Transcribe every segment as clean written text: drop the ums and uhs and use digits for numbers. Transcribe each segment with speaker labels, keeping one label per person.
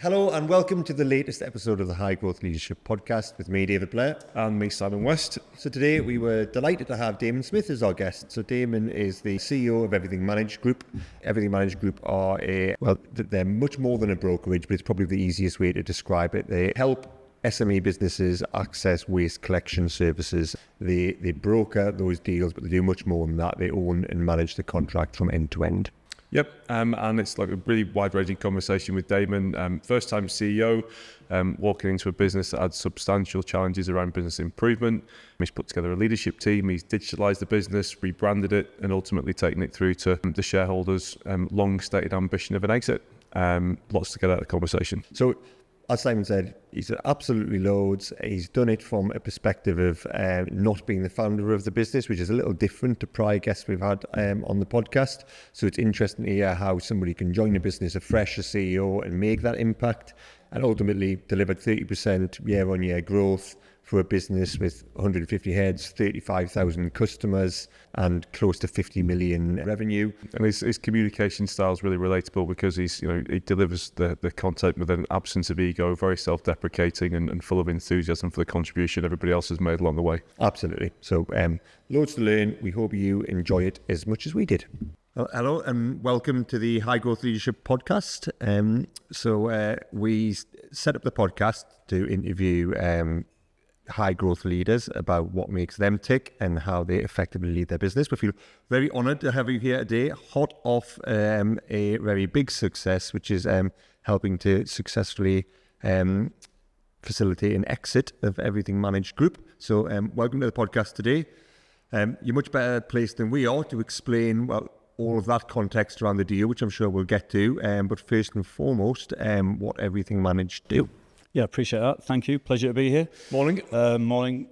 Speaker 1: Hello and welcome to the latest episode of the High Growth Leadership Podcast with me, David Blair.
Speaker 2: And me, Simon West.
Speaker 1: So today we were delighted to have Damon Smith as our guest. So Damon is the CEO of Everything Managed Group. Everything Managed Group are they're much more than a brokerage, but it's probably the easiest way to describe it. They help SME businesses access waste collection services. They broker those deals, but they do much more than that. They own and manage the contract from end to end.
Speaker 2: Yep, and it's like a really wide-ranging conversation with Damon. First-time CEO, walking into a business that had substantial challenges around business improvement. He's put together a leadership team, he's digitalised the business, rebranded it, and ultimately taken it through to the shareholders' long-stated ambition of an exit. Lots to get out of the conversation.
Speaker 1: So, as Simon said, he's absolutely loads. He's done it from a perspective of not being the founder of the business, which is a little different to prior guests we've had on the podcast. So it's interesting to hear how somebody can join a business afresh as CEO and make that impact, and ultimately delivered 30% year-on-year growth for a business with 150 heads, 35,000 customers, and close to 50 million revenue.
Speaker 2: And his communication style is really relatable because he delivers the content with an absence of ego, very self-deprecating and full of enthusiasm for the contribution everybody else has made along the way. Absolutely.
Speaker 1: So loads to learn. We hope you enjoy it as much as we did. Well, hello and welcome to the High Growth Leadership Podcast. We set up the podcast to interview high growth leaders about what makes them tick and how they effectively lead their business. We feel very honoured to have you here today, hot off a very big success, which is helping to successfully facilitate an exit of Everything Managed Group. So welcome to the podcast today. You're much better placed than we are to explain all of that context around the deal, which I'm sure we'll get to. But first and foremost, what Everything Managed do.
Speaker 3: Yeah, appreciate that. Thank you. Pleasure to be here.
Speaker 2: Morning.
Speaker 3: Morning.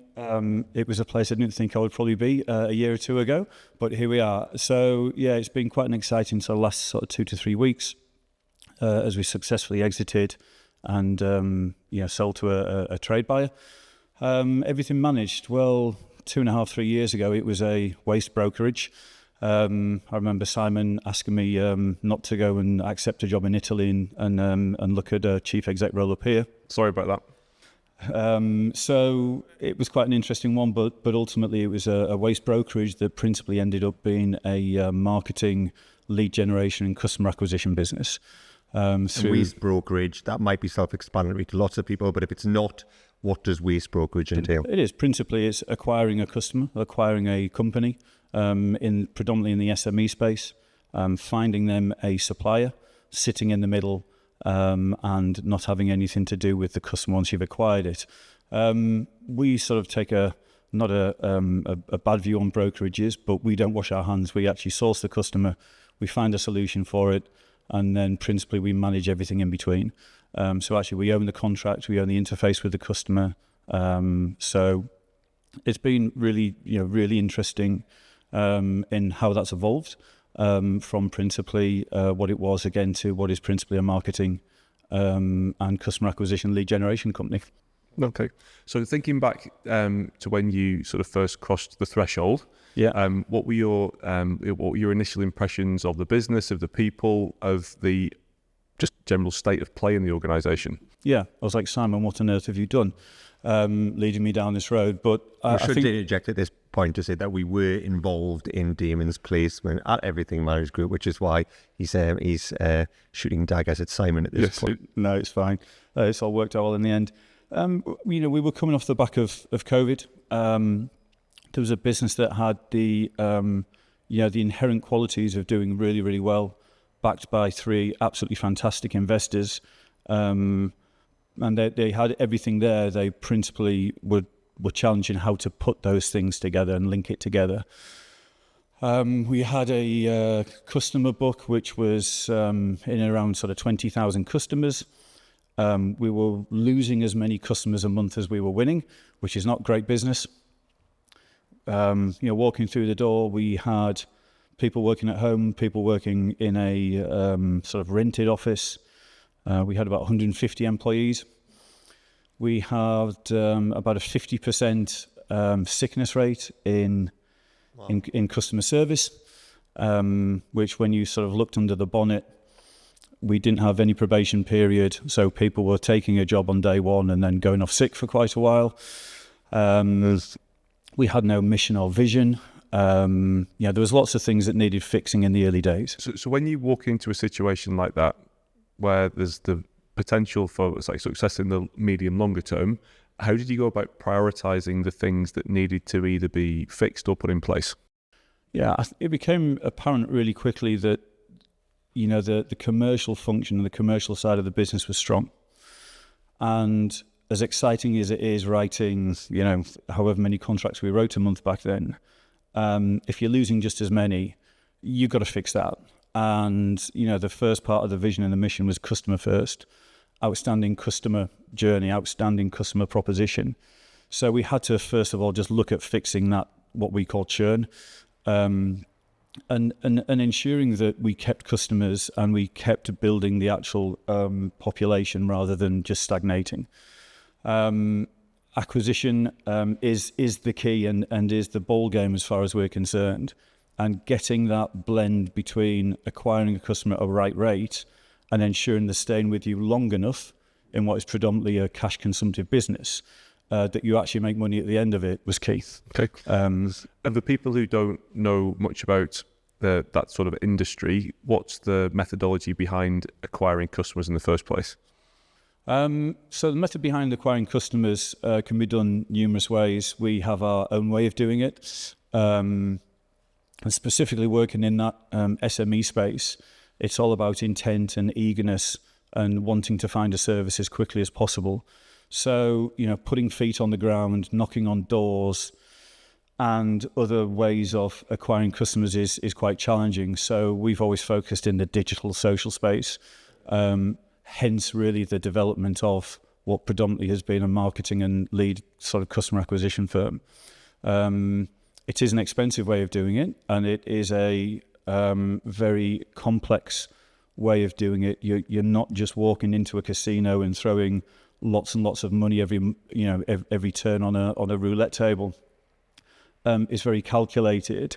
Speaker 3: It was a place I didn't think I would probably be a year or two ago, but here we are. So yeah, it's been quite an exciting last sort of 2 to 3 weeks as we successfully exited and sold to a trade buyer. Everything Managed. Well, 2.5, 3 years ago, it was a waste brokerage. I remember Simon asking me not to go and accept a job in Italy and look at a chief exec role up here.
Speaker 2: Sorry about
Speaker 3: that. So it was quite an interesting one, but ultimately it was a waste brokerage that principally ended up being a marketing, lead generation and customer acquisition business.
Speaker 1: Waste brokerage, that might be self-explanatory to lots of people, but if it's not, what does waste brokerage entail?
Speaker 3: It is. Principally, it's acquiring a customer, acquiring a company, predominantly in the SME space, finding them a supplier, sitting in the middle, and not having anything to do with the customer once you've acquired it. We sort of take not a bad view on brokerages, but we don't wash our hands. We actually source the customer, we find a solution for it, and then principally we manage everything in between. So actually we own the contract, we own the interface with the customer. So it's been really interesting in how that's evolved from principally what it was again to what is principally a marketing and customer acquisition lead generation company.
Speaker 2: Okay. So thinking back to when you sort of first crossed the threshold, what were your initial impressions of the business, of the people, of the just general state of play in the organisation?
Speaker 3: Yeah, I was like, Simon, what on earth have you done leading me down this road? But
Speaker 1: I should interject at this point to say that we were involved in Damon's placement at Everything Managed Group, which is why he's shooting daggers at Simon at this point.
Speaker 3: No, it's fine. It's all worked out well in the end. We were coming off the back of COVID. There was a business that had the inherent qualities of doing really, really well, backed by 3 absolutely fantastic investors. And they had everything there. They principally were challenging how to put those things together and link it together. We had a customer book which was in around sort of 20,000 customers. We were losing as many customers a month as we were winning, which is not great business. Walking through the door, we had people working at home, people working in a sort of rented office. We had about 150 employees. We had about a 50% sickness rate in customer service, which when you sort of looked under the bonnet We didn't have any probation period, so people were taking a job on day one and then going off sick for quite a while. We had no mission or vision. There was lots of things that needed fixing in the early days.
Speaker 2: So when you walk into a situation like that, where there's the potential for success in the medium longer term, how did you go about prioritizing the things that needed to either be fixed or put in place?
Speaker 3: Yeah, it became apparent really quickly that the commercial function and the commercial side of the business was strong. And as exciting as it is writing, however many contracts we wrote a month back then, if you're losing just as many, you've got to fix that. And, the first part of the vision and the mission was customer first, outstanding customer journey, outstanding customer proposition. So we had to, first of all, just look at fixing that, what we call churn, and ensuring that we kept customers and we kept building the actual population rather than just stagnating. Acquisition is the key and is the ball game as far as we're concerned, and getting that blend between acquiring a customer at a right rate and ensuring they're staying with you long enough in what is predominantly a cash consumptive business that you actually make money at the end of it was key.
Speaker 2: Okay. And the people who don't know much about that sort of industry, what's the methodology behind acquiring customers in the first place?
Speaker 3: So the method behind acquiring customers can be done numerous ways. We have our own way of doing it. And specifically working in that SME space, it's all about intent and eagerness and wanting to find a service as quickly as possible. So, putting feet on the ground, knocking on doors, and other ways of acquiring customers is quite challenging. So we've always focused in the digital social space, hence really the development of what predominantly has been a marketing and lead sort of customer acquisition firm. It is an expensive way of doing it, and it is a very complex way of doing it. You're not just walking into a casino and throwing lots and lots of money every turn on a roulette table. It's very calculated,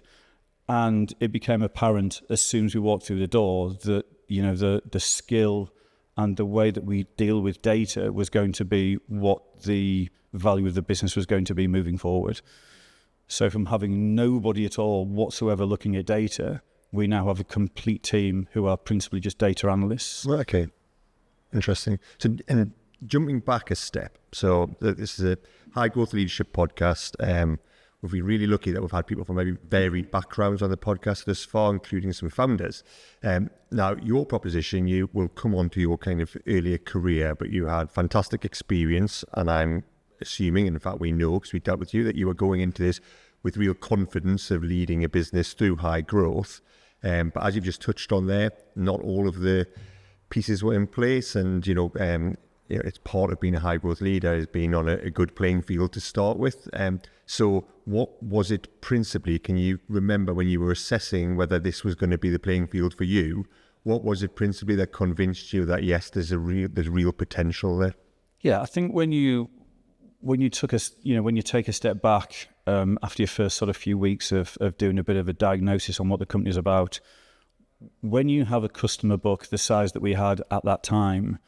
Speaker 3: and it became apparent as soon as we walked through the door that the skill and the way that we deal with data was going to be what the value of the business was going to be moving forward. So from having nobody at all whatsoever looking at data, we now have a complete team who are principally just data analysts.
Speaker 1: Okay, interesting. So, and jumping back a step, so this is a high growth leadership podcast. We've been really lucky that we've had people from very varied backgrounds on the podcast thus far, including some founders. Now, your proposition, you will come on to your kind of earlier career, but you had fantastic experience, and I'm assuming, and in fact we know because we dealt with you, that you were going into this with real confidence of leading a business through high growth. But as you've just touched on there, not all of the pieces were in place, and it's part of being a high growth leader is being on a good playing field to start with. So what was it principally? Can you remember when you were assessing whether this was going to be the playing field for you? What was it principally that convinced you that yes, there's real potential there?
Speaker 3: Yeah, I think when you take a step back after your first sort of few weeks of doing a bit of a diagnosis on what the company's about, when you have a customer book the size that we had at that time,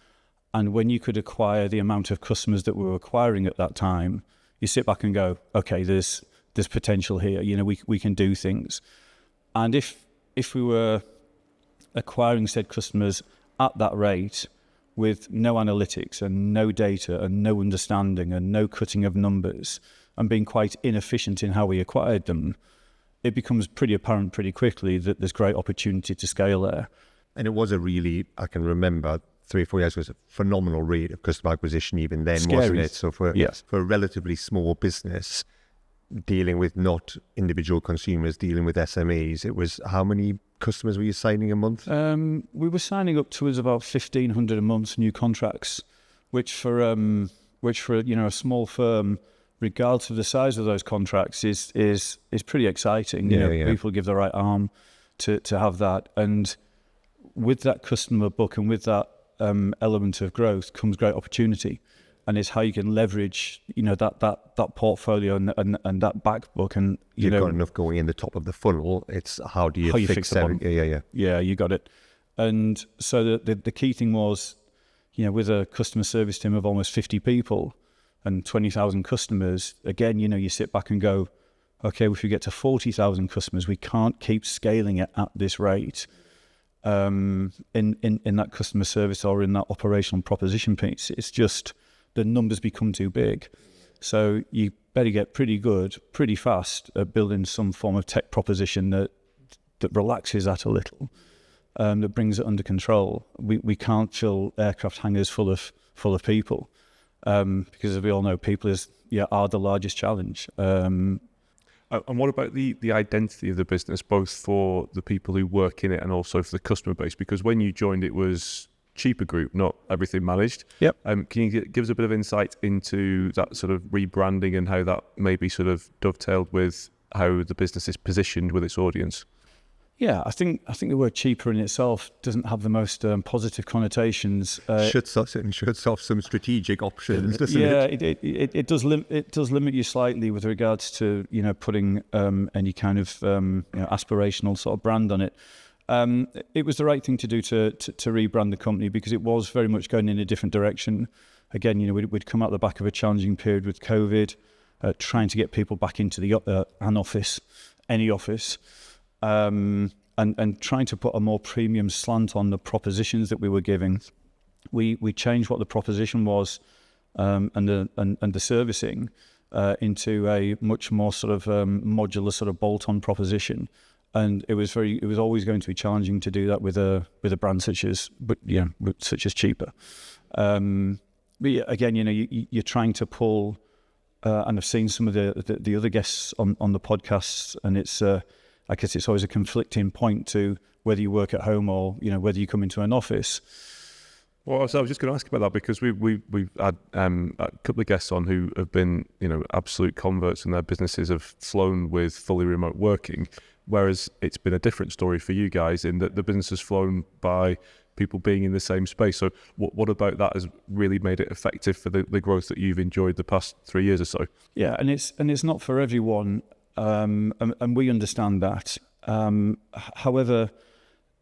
Speaker 3: and when you could acquire the amount of customers that we were acquiring at that time, you sit back and go, okay, there's potential here. We can do things. And if we were acquiring said customers at that rate with no analytics and no data and no understanding and no cutting of numbers and being quite inefficient in how we acquired them, it becomes pretty apparent pretty quickly that there's great opportunity to scale there.
Speaker 1: And it was I can remember 3 or 4 years was a phenomenal rate of customer acquisition even then,
Speaker 3: Scary.
Speaker 1: wasn't it? So for a relatively small business dealing with not individual consumers, dealing with SMEs, it was how many customers were you signing a month?
Speaker 3: We were signing up to about 1,500 a month new contracts, which for a small firm, regardless of the size of those contracts, is pretty exciting. People give the right arm to have that, and with that customer book and with that element of growth comes great opportunity, and it's how you can leverage that portfolio and that back book, and
Speaker 1: you've got enough going in the top of the funnel. It's how do you fix
Speaker 3: the bottom.
Speaker 1: Yeah,
Speaker 3: you got it. And so the key thing was, with a customer service team of almost 50 people and 20,000 customers, again, you sit back and go, okay, if we get to 40,000 customers, we can't keep scaling it at this rate. In that customer service or in that operational proposition piece, it's just the numbers become too big. So you better get pretty good, pretty fast at building some form of tech proposition that relaxes that a little, that brings it under control. We can't fill aircraft hangars full of people, because as we all know, people are the largest challenge.
Speaker 2: And what about the identity of the business, both for the people who work in it and also for the customer base? Because when you joined, it was cheaper group, not everything managed.
Speaker 3: Yep.
Speaker 2: Can you give us a bit of insight into that sort of rebranding and how that maybe sort of dovetailed with how the business is positioned with its audience?
Speaker 3: Yeah, I think the word cheaper in itself doesn't have the most positive connotations.
Speaker 1: Shuts off some strategic options, doesn't it?
Speaker 3: Yeah, it does limit you slightly with regards to putting any kind of aspirational sort of brand on it. It was the right thing to do to rebrand the company, because it was very much going in a different direction. Again, we'd come out the back of a challenging period with COVID, trying to get people back into any office. And trying to put a more premium slant on the propositions that we were giving. We changed what the proposition was, and the servicing into a much more sort of modular sort of bolt-on proposition. And it was always going to be challenging to do that with a brand such as cheaper. But yeah, again, you're trying to pull, and I've seen some of the other guests on the podcasts, and it's I guess it's always a conflicting point to whether you work at home or whether you come into an office.
Speaker 2: Well, so I was just going to ask about that, because we've had a couple of guests on who have been absolute converts, and their businesses have flown with fully remote working, whereas it's been a different story for you guys in that the business has flown by people being in the same space. So what about that has really made it effective for the growth that you've enjoyed the past 3 years or so?
Speaker 3: Yeah, and it's not for everyone. And we understand that. However,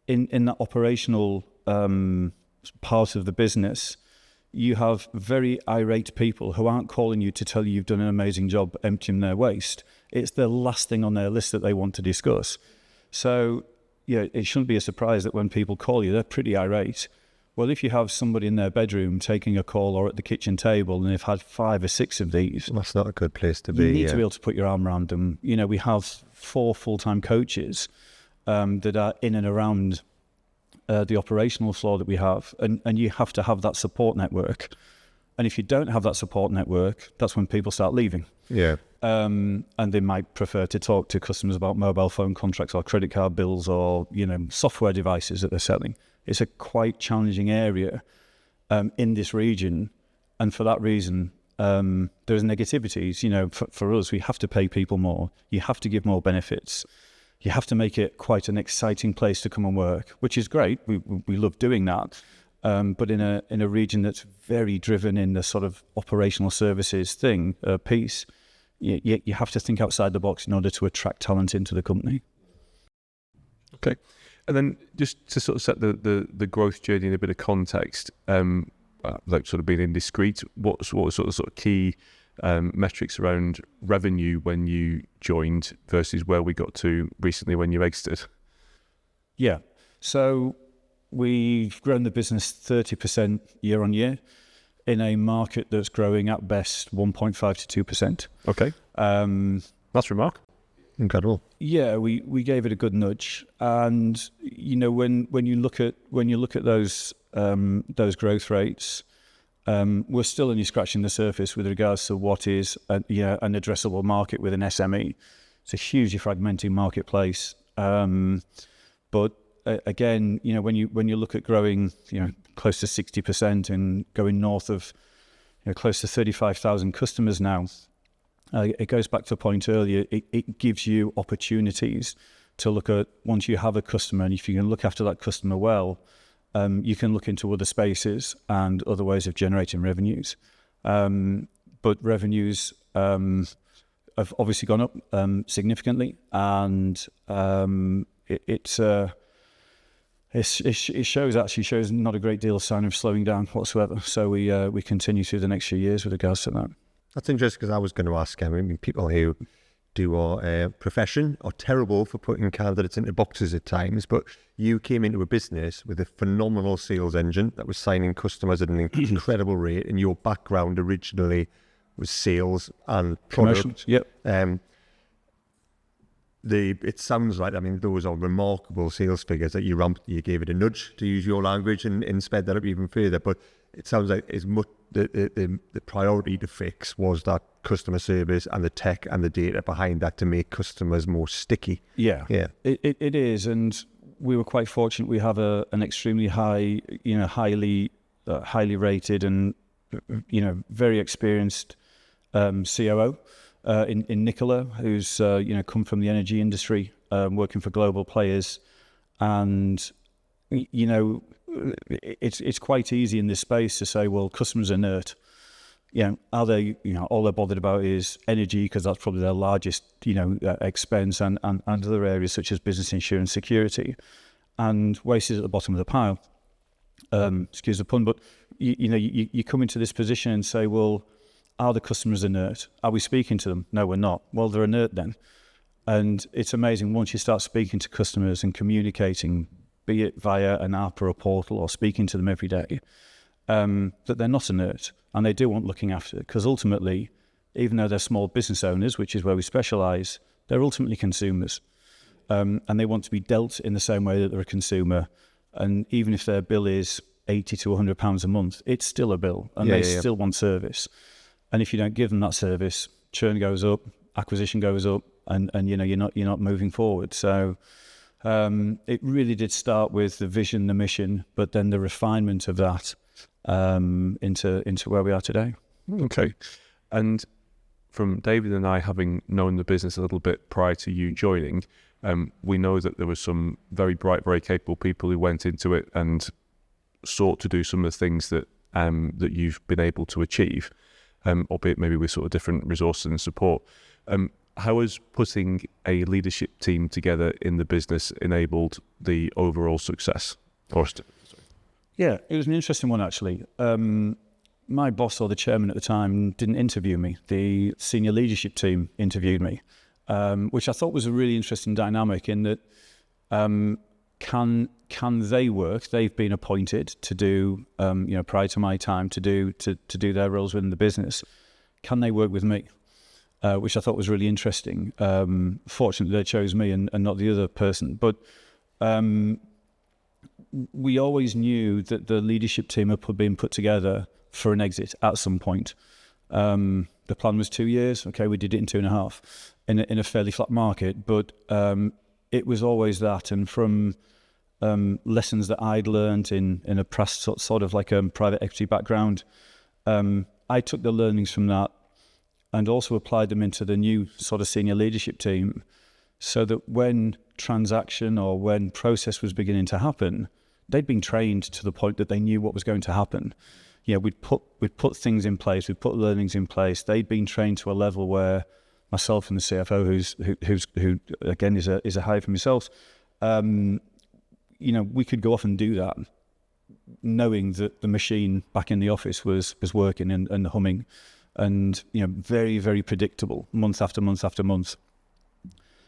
Speaker 3: in that operational part of the business, you have very irate people who aren't calling you to tell you you've done an amazing job emptying their waste. It's the last thing on their list that they want to discuss. So, it shouldn't be a surprise that when people call you, they're pretty irate. Well, if you have somebody in their bedroom taking a call or at the kitchen table, and they've had 5 or 6 of these,
Speaker 1: that's not a good place to be.
Speaker 3: You need to be able to put your arm around them. We have 4 full-time coaches that are in and around the operational floor that we have, and you have to have that support network. And if you don't have that support network, that's when people start leaving.
Speaker 1: Yeah.
Speaker 3: And they might prefer to talk to customers about mobile phone contracts or credit card bills or software devices that they're selling. It's a quite challenging area in this region, and for that reason, there's negativities. For us, we have to pay people more. You have to give more benefits. You have to make it quite an exciting place to come and work, which is great. We love doing that, but in a region that's very driven in the sort of operational services piece, you have to think outside the box in order to attract talent into the company.
Speaker 2: Okay. And then just to sort of set the growth journey in a bit of context, like sort of being indiscreet, what sort of key metrics around revenue when you joined versus where we got to recently when you exited?
Speaker 3: Yeah. So we've grown the business 30% year on year in a market that's growing at best 1.5 to 2%.
Speaker 2: Okay. That's remarkable.
Speaker 1: Incredible.
Speaker 3: Yeah, we gave it a good nudge, and when you look at those growth rates, we're still only scratching the surface with regards to what is an addressable market with an SME. It's a hugely fragmenting marketplace, but again, when you look at growing, close to 60% and going north of close to 35,000 customers now. It goes back to a point earlier, it gives you opportunities to look at, once you have a customer, and if you can look after that customer well, you can look into other spaces and other ways of generating revenues. But revenues have obviously gone up significantly, and it's It shows not a great deal of sign of slowing down whatsoever. So we continue through the next few years with regards to that.
Speaker 1: That's interesting, because I was going to ask, I mean, people who do our profession are terrible for putting candidates into boxes at times, but you came into a business with a phenomenal sales engine that was signing customers at an incredible rate, and your background originally was sales and product.
Speaker 3: Yep.
Speaker 1: It sounds like, I mean, those are remarkable sales figures that you ramped. You gave it a nudge, to use your language, and sped that up even further. But it sounds like as much the priority to fix was that customer service and the tech and the data behind that to make customers more sticky.
Speaker 3: Yeah. It is, and we were quite fortunate. We have an extremely high, highly rated and very experienced COO. In Nicola, who's come from the energy industry, working for global players, and it's quite easy in this space to say, well, customers are inert. Are they? All they're bothered about is energy, because that's probably their largest expense, and other areas such as business insurance, security, and waste is at the bottom of the pile. Excuse the pun, but you come into this position and say, well, are the customers inert? Are we speaking to them? No, we're not. Well, they're inert then. And it's amazing, once you start speaking to customers and communicating, be it via an app or a portal or speaking to them every day, that they're not inert and they do want looking after. Because ultimately, even though they're small business owners, which is where we specialise, they're ultimately consumers. And they want to be dealt in the same way that they're a consumer. And even if their bill is £80 to £100 a month, it's still a bill, and they still want service. And if you don't give them that service, churn goes up, acquisition goes up, and you're not moving forward. So it really did start with the vision, the mission, but then the refinement of that into where we are today.
Speaker 2: Okay. And from David and I, having known the business a little bit prior to you joining, we know that there were some very bright, very capable people who went into it and sought to do some of the things that that you've been able to achieve. Albeit maybe with sort of different resources and support. How has putting a leadership team together in the business enabled the overall success?
Speaker 3: Yeah, it was an interesting one, actually. My boss, or the chairman at the time, didn't interview me. The senior leadership team interviewed me, which I thought was a really interesting dynamic, in that can they work? They've been appointed to do, prior to my time, to do their roles within the business. Can they work with me? Which I thought was really interesting. Fortunately, they chose me and not the other person. But we always knew that the leadership team had been put together for an exit at some point. The plan was 2 years. Okay, we did it in 2.5 in a fairly flat market, but it was always that. And from lessons that I'd learned in a past sort of like a private equity background, I took the learnings from that and also applied them into the new sort of senior leadership team, so that when transaction or when process was beginning to happen, they'd been trained to the point that they knew what was going to happen. We'd put things in place, we'd put learnings in place. They'd been trained to a level where myself and the CFO, who again is a hire from yourselves, we could go off and do that, knowing that the machine back in the office was working and humming, and very, very predictable, month after month after month.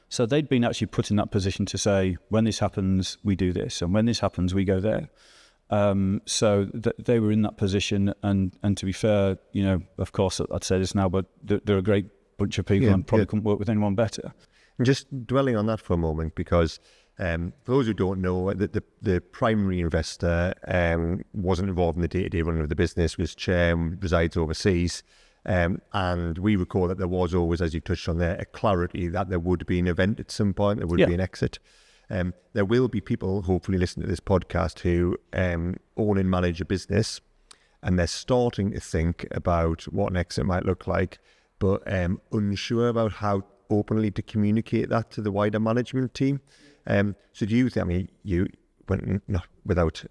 Speaker 3: So they'd been actually put in that position to say, when this happens, we do this, and when this happens, we go there. So they were in that position, and to be fair, of course, I'd say this now, but they're a great bunch of people, and probably couldn't work with anyone better.
Speaker 1: And just dwelling on that for a moment, because for those who don't know, the primary investor wasn't involved in the day-to-day running of the business, was chair, resides overseas. And we recall that there was always, as you touched on there, a clarity that there would be an event at some point, there would be an exit. There will be people, hopefully listening to this podcast, who own and manage a business, and they're starting to think about what an exit might look like, but unsure about how openly to communicate that to the wider management team. So do you think, you went, not without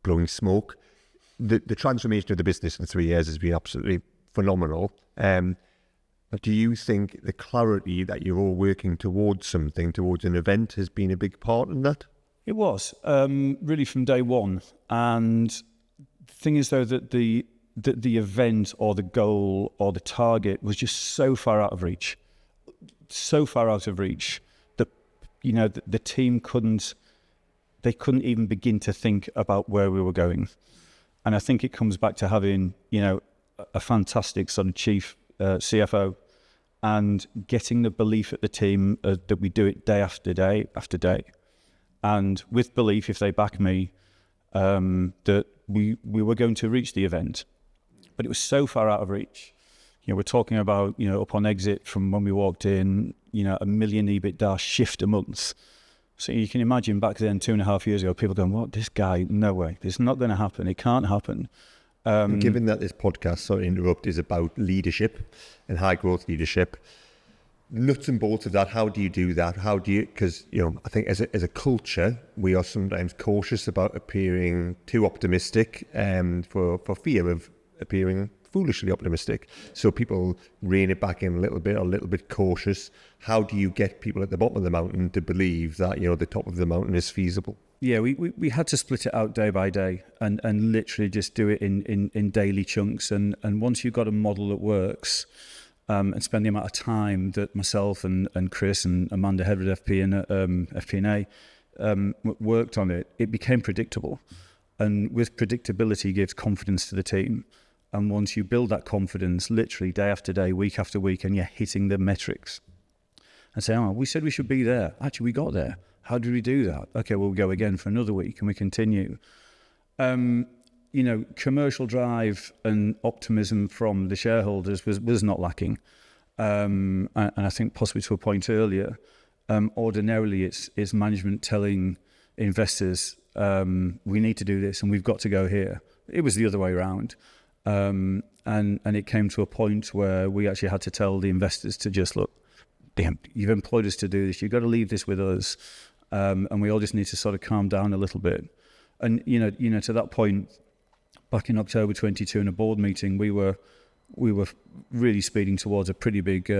Speaker 1: blowing smoke, the transformation of the business in 3 years has been absolutely phenomenal. But do you think the clarity that you're all working towards something, towards an event, has been a big part in that?
Speaker 3: It was really from day one. And the thing is, though, that the event or the goal or the target was just so far out of reach. So far out of reach that, the team couldn't even begin to think about where we were going. And I think it comes back to having, a fantastic sort of chief CFO and getting the belief at the team that we do it day after day after day. And with belief, if they back me, that we were going to reach the event. But it was so far out of reach. We're talking about, upon exit from when we walked in, $1 million EBITDA shift a month. So you can imagine back then, 2.5 years ago, people going, what, this guy, no way, it's not going to happen, it can't happen.
Speaker 1: Given that this podcast, sorry to interrupt, is about leadership and high growth leadership, nuts and bolts of that, how do you do that? How do you, because, I think as a culture, we are sometimes cautious about appearing too optimistic for fear of appearing foolishly optimistic. So people rein it back in a little bit cautious. How do you get people at the bottom of the mountain to believe that, the top of the mountain is feasible?
Speaker 3: Yeah, we had to split it out day by day and literally just do it in daily chunks. And once you've got a model that works, and spend the amount of time that myself and Chris and Amanda, head of FP&A, worked on it, it became predictable. And with predictability gives confidence to the team. And once you build that confidence, literally day after day, week after week, and you're hitting the metrics and say, we said we should be there. Actually, we got there. How did we do that? Okay, we'll go again for another week and we continue. Commercial drive and optimism from the shareholders was not lacking. And I think possibly to a point earlier, ordinarily it's management telling investors, we need to do this and we've got to go here. It was the other way around. And it came to a point where we actually had to tell the investors to just look, damn, you've employed us to do this. You've got to leave this with us. And we all just need to sort of calm down a little bit. And, to that point, back in October 22 in a board meeting, we were really speeding towards a pretty big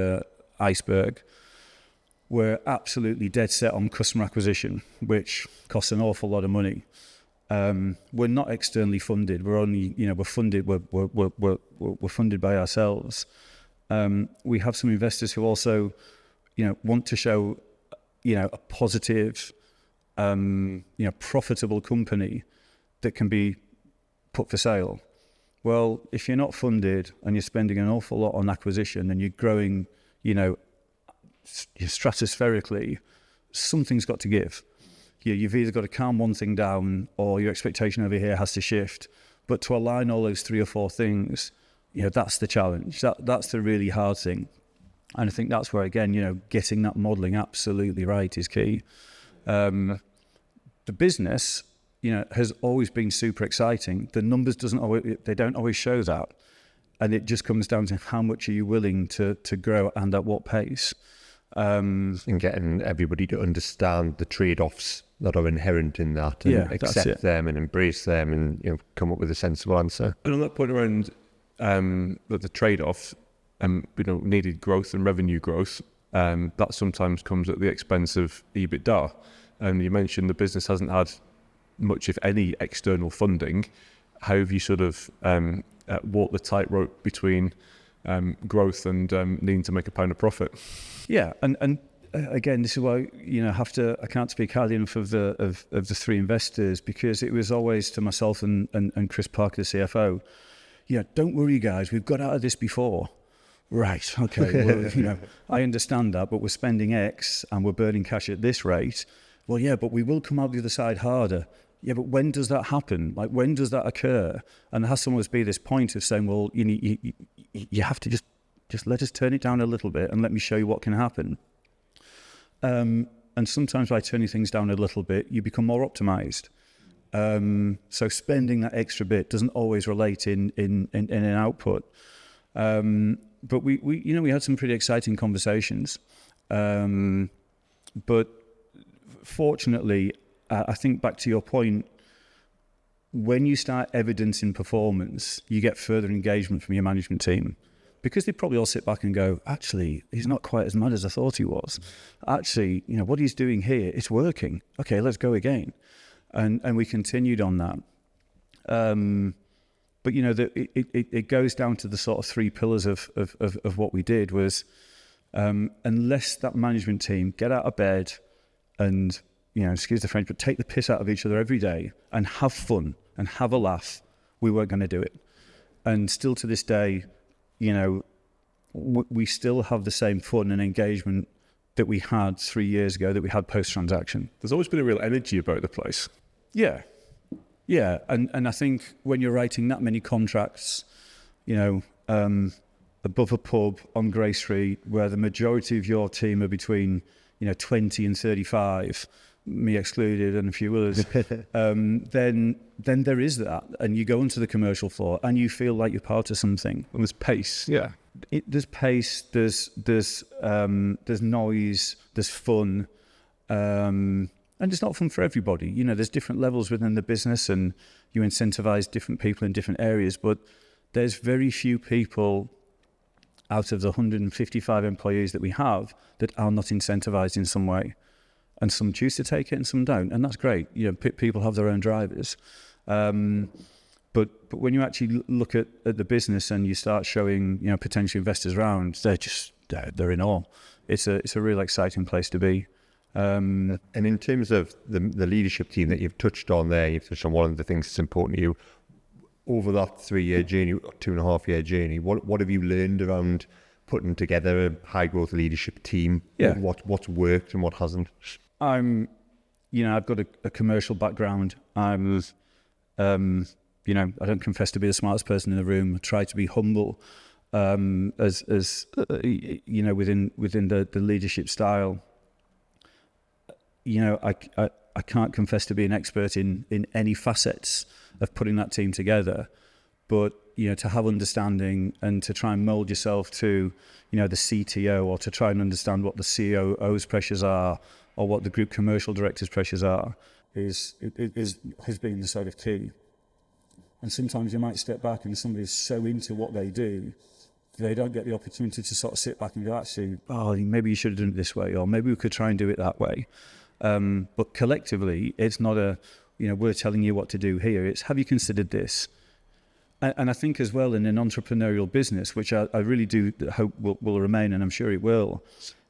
Speaker 3: iceberg. We're absolutely dead set on customer acquisition, which costs an awful lot of money. We're not externally funded. We're only, we're funded. We're funded by ourselves. We have some investors who also, want to show, a positive, profitable company that can be put for sale. Well, if you're not funded and you're spending an awful lot on acquisition and you're growing, stratospherically, something's got to give. You've either got to calm one thing down or your expectation over here has to shift. But to align all those 3 or 4 things, that's the challenge. That's the really hard thing. And I think that's where, again, getting that modelling absolutely right is key. The business, has always been super exciting. The numbers don't always show that. And it just comes down to how much are you willing to grow and at what pace.
Speaker 1: And getting everybody to understand the trade-offs that are inherent in that and accept them and embrace them and come up with a sensible answer.
Speaker 2: And on that point around the trade-off, needed growth and revenue growth, that sometimes comes at the expense of EBITDA. And you mentioned the business hasn't had much, if any, external funding. How have you sort of walked the tightrope between growth and needing to make a pound of profit?
Speaker 3: Yeah, and again, this is why I can't speak highly enough of the 3 investors, because it was always to myself and Chris Parker, the CFO. Don't worry, guys, we've got out of this before. Right, okay, well, I understand that, but we're spending X and we're burning cash at this rate. Well, yeah, but we will come out the other side harder. Yeah, but when does that happen? Like, when does that occur? And there has to always be this point of saying, well, you have to just let us turn it down a little bit and let me show you what can happen. And sometimes by turning things down a little bit, you become more optimized. So spending that extra bit doesn't always relate in an output. But we had some pretty exciting conversations. But fortunately, I think back to your point, when you start evidencing performance, you get further engagement from your management team. because they probably all sit back and go, actually, he's not quite as mad as I thought he was. Actually, what he's doing here, it's working. Okay, let's go again. And we continued on that. But it goes down to the sort of three pillars of what we did was, unless that management team get out of bed and, excuse the French, but take the piss out of each other every day and have fun and have a laugh, we weren't going to do it. And still to this day, we still have the same fun and engagement that we had 3 years ago, that we had post-transaction.
Speaker 2: There's always been a real energy about the place.
Speaker 3: Yeah. And I think when you're writing that many contracts, above a pub on Grey Street, where the majority of your team are between, 20 and 35, me excluded and a few others, then there is that. And you go onto the commercial floor and you feel like you're part of something.
Speaker 2: And there's pace, yeah.
Speaker 3: There's pace, there's noise, there's fun, and it's not fun for everybody. There's different levels within the business, and you incentivize different people in different areas, but there's very few people out of the 155 employees that we have that are not incentivized in some way. And some choose to take it and some don't, and that's great. People have their own drivers. But when you actually look at the business and you start showing potential investors around, they're in awe. It's a real exciting place to be.
Speaker 1: And in terms of the leadership team that you've touched on there, you've touched on one of the things that's important to you over that 3-year journey, 2.5-year journey. What have you learned around putting together a high growth leadership team?
Speaker 3: Yeah.
Speaker 1: What's worked and what hasn't?
Speaker 3: I've got a commercial background. I don't confess to be the smartest person in the room. I try to be humble, within the leadership style. I can't confess to be an expert in any facets of putting that team together, but to have understanding and to try and mold yourself to the CTO, or to try and understand what the COO's pressures are, or what the group commercial director's pressures are, has been the sort of key. And sometimes you might step back and somebody's so into what they do, they don't get the opportunity to sort of sit back and go, actually, maybe you should have done it this way, or maybe we could try and do it that way. But collectively, it's not we're telling you what to do here. It's, have you considered this? And I think as well, in an entrepreneurial business, which I really do hope will remain, and I'm sure it will,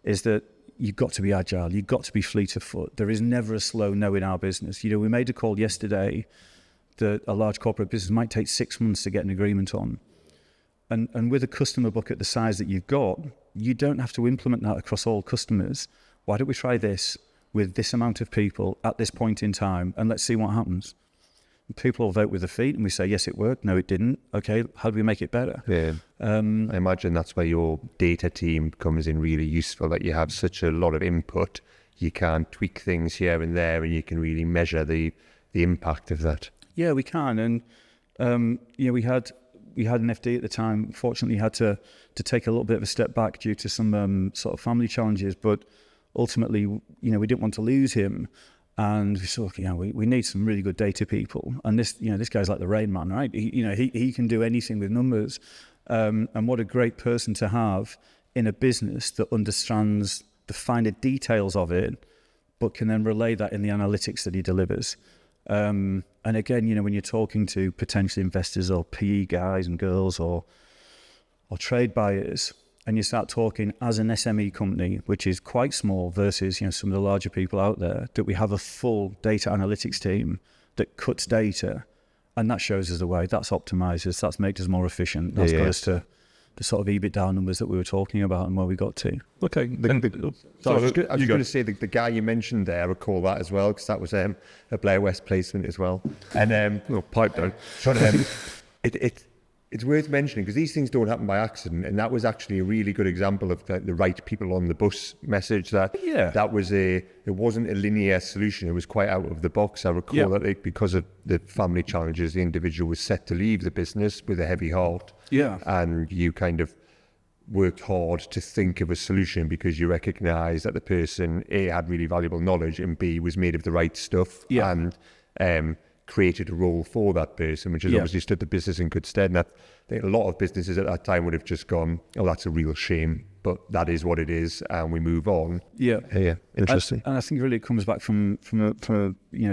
Speaker 3: is that you've got to be agile. You've got to be fleet of foot. There is never a slow no in our business. We made a call yesterday that a large corporate business might take 6 months to get an agreement on. And with a customer book at the size that you've got, you don't have to implement that across all customers. Why don't we try this with this amount of people at this point in time, and let's see what happens? And people will vote with their feet, and we say, yes, it worked. No, it didn't. Okay, how do we make it better?
Speaker 1: Yeah. I imagine that's where your data team comes in really useful, that you have such a lot of input. You can tweak things here and there, and you can really measure the impact of that.
Speaker 3: Yeah, we can. And we had an FD at the time. Fortunately, had to take a little bit of a step back due to some sort of family challenges. But ultimately, we didn't want to lose him, and we saw, we need some really good data people. And this guy's like the Rain Man, right? He can do anything with numbers. And what a great person to have in a business that understands the finer details of it, but can then relay that in the analytics that he delivers. And again, when you're talking to potential investors or PE guys and girls or trade buyers, and you start talking as an SME company, which is quite small versus some of the larger people out there, that we have a full data analytics team that cuts data, and that shows us the way. That's optimised us. That's made us more efficient. That's got us to the sort of EBITDA numbers that we were talking about and where we got to.
Speaker 2: Okay.
Speaker 1: I was going to say the guy you mentioned there, I recall that as well, because that was a Blair West placement as well. And
Speaker 2: pipe down.
Speaker 1: It's worth mentioning because these things don't happen by accident, and that was actually a really good example of the right people on the bus message. That was it wasn't a linear solution. It was quite out of the box. I recall that because of the family challenges, the individual was set to leave the business with a heavy heart. Yeah, and you kind of worked hard to think of a solution because you recognised that the person A had really valuable knowledge and B was made of the right stuff. Yeah, and created a role for that person, which has obviously stood the business in good stead. And I think a lot of businesses at that time would have just gone, oh, that's a real shame, but that is what it is, and we move on.
Speaker 3: Yeah,
Speaker 1: interesting.
Speaker 3: And I think really it comes back from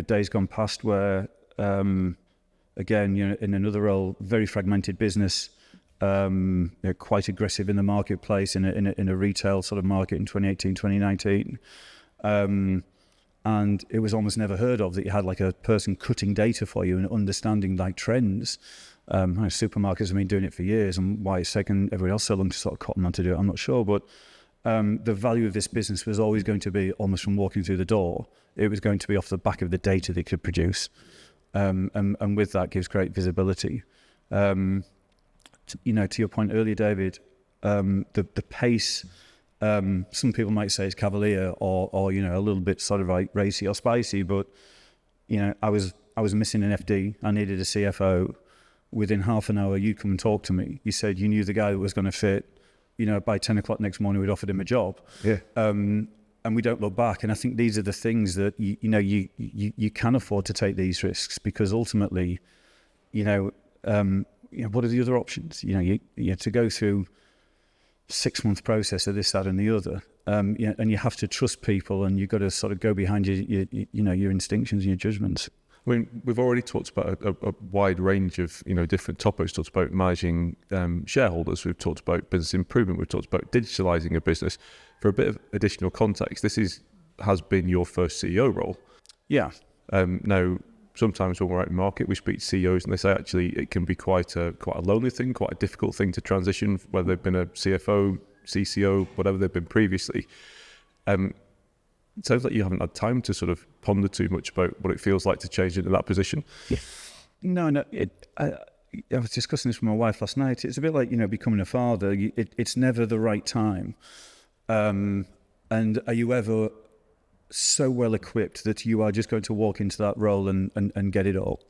Speaker 3: days gone past where, again, in another role, very fragmented business, quite aggressive in the marketplace, in a retail sort of market in 2018, 2019. And it was almost never heard of that you had like a person cutting data for you and understanding like trends. Supermarkets have been doing it for years, and why it's taken everyone else so long to sort of cotton on to do it, I'm not sure. But the value of this business was always going to be almost from walking through the door. It was going to be off the back of the data they could produce. And with that gives great visibility. To your point earlier, David, the pace, some people might say it's cavalier or a little bit sort of like racy or spicy, but I was missing an FD. I needed a CFO. Within half an hour, you'd come and talk to me. You said you knew the guy that was going to fit. By 10 o'clock next morning, we'd offered him a job. Yeah. And we don't look back. And I think these are the things that you can afford to take these risks, because ultimately, what are the other options? You have to go through 6-month process of this, that, and the other. And you have to trust people, and you've got to sort of go behind your instinctions and your judgments.
Speaker 2: I mean, we've already talked about a wide range of different topics. Talked about managing shareholders. We've talked about business improvement. We've talked about digitalising a business. For a bit of additional context, this has been your first CEO role.
Speaker 3: Yeah.
Speaker 2: Now, sometimes when we're out in market, we speak to CEOs and they say actually it can be quite a lonely thing, quite a difficult thing to transition, whether they've been a CFO, CCO, whatever they've been previously. It sounds like you haven't had time to sort of ponder too much about what it feels like to change into that position. Yeah.
Speaker 3: No. I was discussing this with my wife last night. It's a bit like, becoming a father. It's never the right time. And are you ever so well equipped that you are just going to walk into that role and get it all?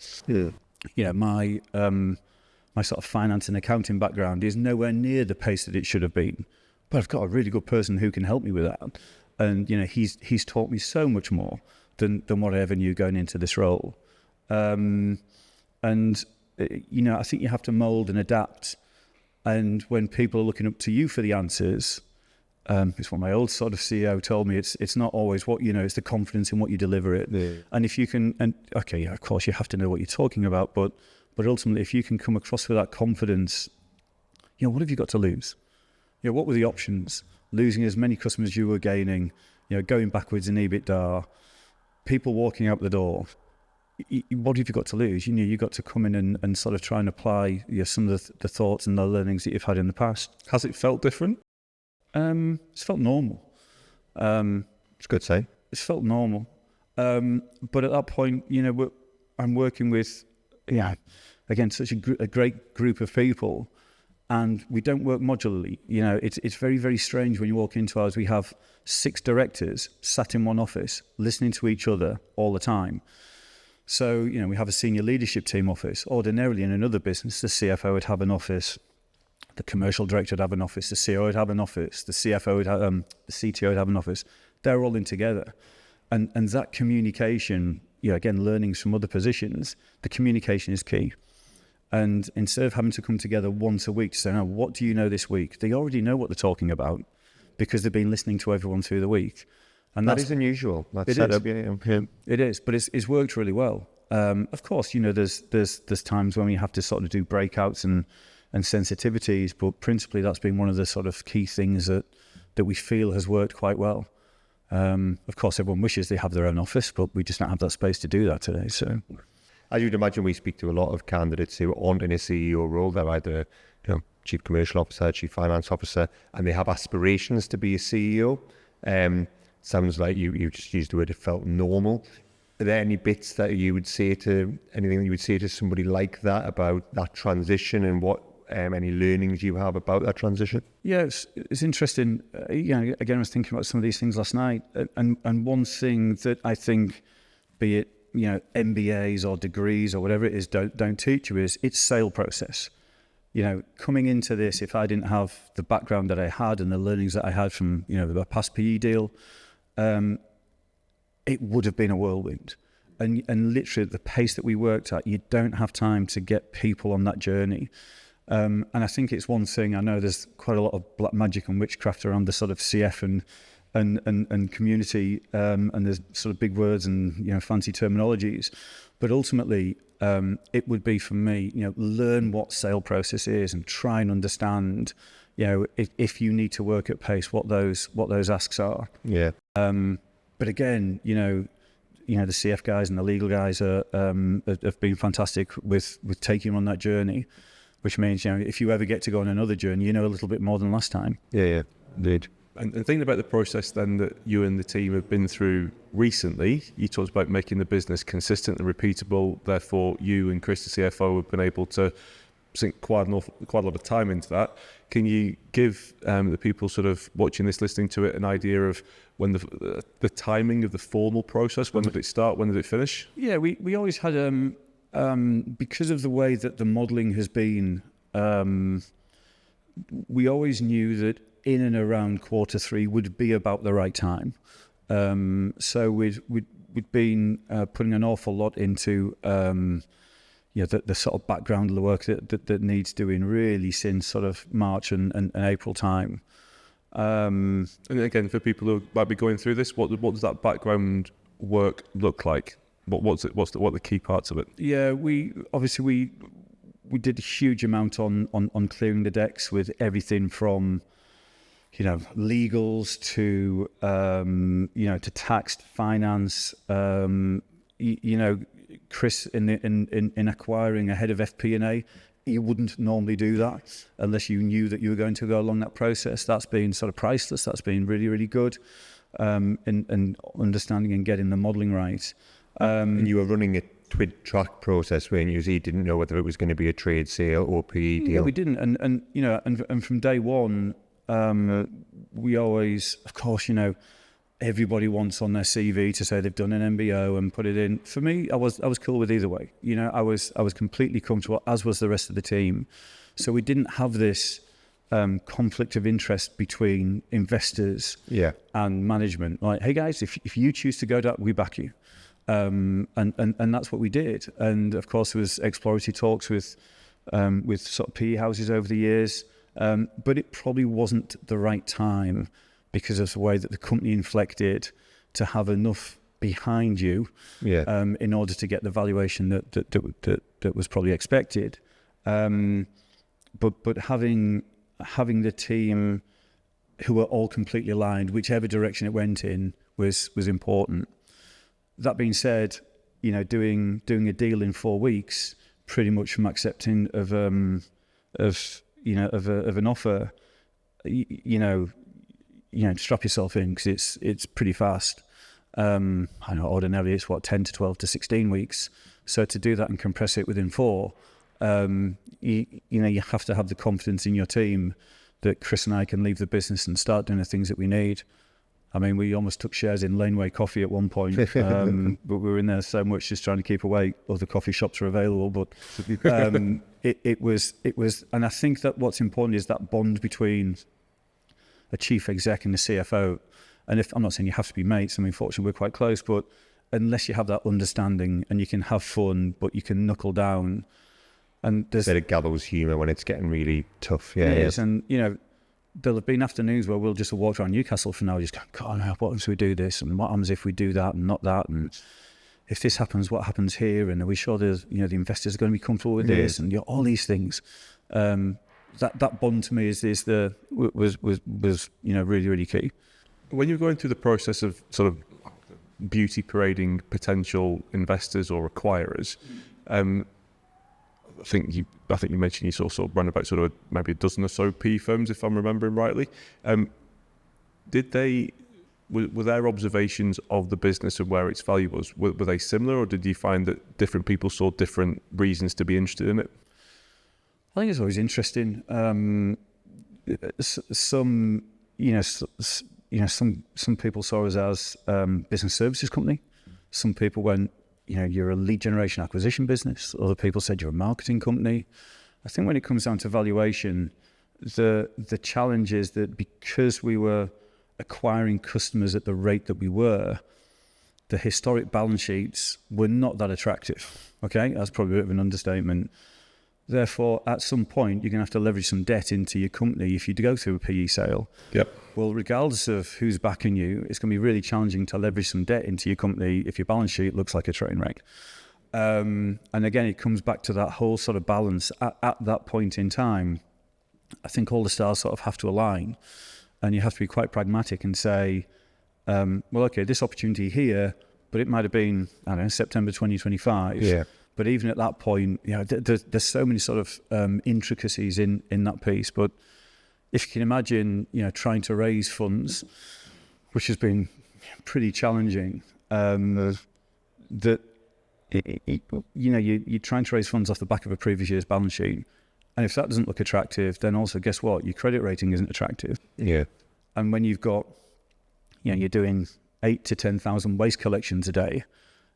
Speaker 3: Yeah. My sort of finance and accounting background is nowhere near the pace that it should have been. But I've got a really good person who can help me with that. And he's taught me so much more than what I ever knew going into this role. I think you have to mould and adapt. And when people are looking up to you for the answers, it's what my old sort of CEO told me. It's not always what it's the confidence in what you deliver it. Yeah. And if you can, of course you have to know what you're talking about, but ultimately if you can come across with that confidence, what have you got to lose? What were the options? Losing as many customers as you were gaining, going backwards in EBITDA, people walking out the door. What have you got to lose? You've got to come in and sort of try and apply some of the thoughts and the learnings that you've had in the past.
Speaker 2: Has it felt different?
Speaker 3: It's felt normal.
Speaker 1: It's good to say.
Speaker 3: It's felt normal. But at that point, I'm working with, again, such a great group of people. And we don't work modularly. It's very, very strange when you walk into ours. We have 6 directors sat in one office, listening to each other all the time. So, we have a senior leadership team office. Ordinarily in another business, the CFO would have an office, the commercial director would have an office, the CEO would have an office, the CFO would have, the CTO would have an office. They're all in together. And that communication, again, learnings from other positions, the communication is key. And instead of having to come together once a week to say, now, what do you know this week? They already know what they're talking about because they've been listening to everyone through the week. And
Speaker 1: that is unusual. That's
Speaker 3: it is, but it's worked really well. Of course, there's times when we have to sort of do breakouts and sensitivities, but principally that's been one of the sort of key things that we feel has worked quite well. Of course, everyone wishes they have their own office, but we just don't have that space to do that today. So,
Speaker 1: as you'd imagine, we speak to a lot of candidates who aren't in a CEO role. They're either chief commercial officer, chief finance officer, and they have aspirations to be a CEO. Sounds like you just used the word, it felt normal. Are there any bits that you would say anything that you would say to somebody like that about that transition, and what any learnings you have about that transition?
Speaker 3: Yeah, it's interesting. Again, I was thinking about some of these things last night, and one thing that I think, be it MBAs or degrees or whatever it is, don't teach you is its sale process. Coming into this, if I didn't have the background that I had and the learnings that I had from the past PE deal, it would have been a whirlwind. and literally at the pace that we worked at, you don't have time to get people on that journey. And I think it's one thing, I know there's quite a lot of black magic and witchcraft around the sort of CF and community, and there's sort of big words and fancy terminologies, but ultimately it would be for me, learn what sale process is and try and understand, if you need to work at pace, what those asks are.
Speaker 1: Yeah.
Speaker 3: But again, the CF guys and the legal guys have been fantastic with taking you on that journey, which means if you ever get to go on another journey, a little bit more than last time.
Speaker 1: Yeah, indeed.
Speaker 2: And thinking about the process then that you and the team have been through recently, you talked about making the business consistent and repeatable. Therefore, you and Chris, the CFO, have been able to sink quite a lot of time into that. Can you give the people sort of watching this, listening to it, an idea of when the timing of the formal process? When did it start? When did it finish?
Speaker 3: Yeah, we always had because of the way that the modelling has been, we always knew that in and around Q3 would be about the right time. So we'd been putting an awful lot into the sort of background of the work that needs doing really since sort of March and April time.
Speaker 2: And again, for people who might be going through this, what does that background work look like? What are the key parts of it? Yeah,
Speaker 3: we did a huge amount on clearing the decks with everything from legals to to tax, finance. Chris in acquiring a head of FP&A, you wouldn't normally do that unless you knew that you were going to go along that process. That's been sort of priceless. That's been really, really good in understanding and getting the modelling right.
Speaker 1: And you were running a twid track process when you didn't know whether it was going to be a trade sale or PE deal.
Speaker 3: Yeah, we didn't, and from day one, we always, of course, everybody wants on their CV to say they've done an MBO and put it in. For me, I was cool with either way. I was completely comfortable, as was the rest of the team. So we didn't have this conflict of interest between investors and management. Like, hey guys, if you choose to go that, we back you. And that's what we did. And of course, there was exploratory talks with sort of PE houses over the years. But it probably wasn't the right time because of the way that the company inflected to have enough behind you in order to get the valuation that was probably expected. But having the team who were all completely aligned, whichever direction it went in, was important. That being said, doing a deal in 4 weeks, pretty much from accepting of an offer, strap yourself in because it's pretty fast. I know ordinarily it's 10 to 12 to 16 weeks. So to do that and compress it within 4, you have to have the confidence in your team that Chris and I can leave the business and start doing the things that we need. I mean, we almost took shares in Laneway Coffee at one point, but we were in there so much just trying to keep away. Other coffee shops are available, but it was, and I think that what's important is that bond between a chief exec and the CFO. And I'm not saying you have to be mates. I mean, fortunately, we're quite close, but unless you have that understanding and you can have fun, but you can knuckle down, and there's a bit
Speaker 1: of gallows humour when it's getting really tough.
Speaker 3: Yeah, it is. And there'll have been afternoons where we'll just walk around Newcastle for now, just going, God, what happens if we do this? And what happens if we do that and not that? And if this happens, what happens here? And are we sure there's, the investors are going to be comfortable with this? And all these things. That bond to me was really, really key.
Speaker 2: When you're going through the process of sort of beauty parading potential investors or acquirers, I think you mentioned you sort of ran about sort of maybe a dozen or so PE firms, if I'm remembering rightly. Were their observations of the business and where its value was, were they similar, or did you find that different people saw different reasons to be interested in it?
Speaker 3: I think it's always interesting. Some people saw us as business services company. Some people went, you're a lead generation acquisition business. Other people said you're a marketing company. I think when it comes down to valuation, the challenge is that because we were acquiring customers at the rate that we were, the historic balance sheets were not that attractive. Okay, that's probably a bit of an understatement. Therefore, at some point, you're going to have to leverage some debt into your company if you do go through a PE sale.
Speaker 2: Yep.
Speaker 3: Well, regardless of who's backing you, it's going to be really challenging to leverage some debt into your company if your balance sheet looks like a train wreck. And again, it comes back to that whole sort of balance at that point in time. I think all the stars sort of have to align, and you have to be quite pragmatic and say, well, okay, this opportunity here, but it might have been, I don't know, September 2025.
Speaker 1: Yeah.
Speaker 3: But even at that point, you know, there's so many sort of intricacies in that piece. But if you can imagine, you know, trying to raise funds, which has been pretty challenging, that you know, you're trying to raise funds off the back of a previous year's balance sheet, and if that doesn't look attractive, then also guess what? Your credit rating isn't attractive.
Speaker 1: Yeah.
Speaker 3: And when you've got, you know, you're doing 8,000 to 10,000 waste collections a day,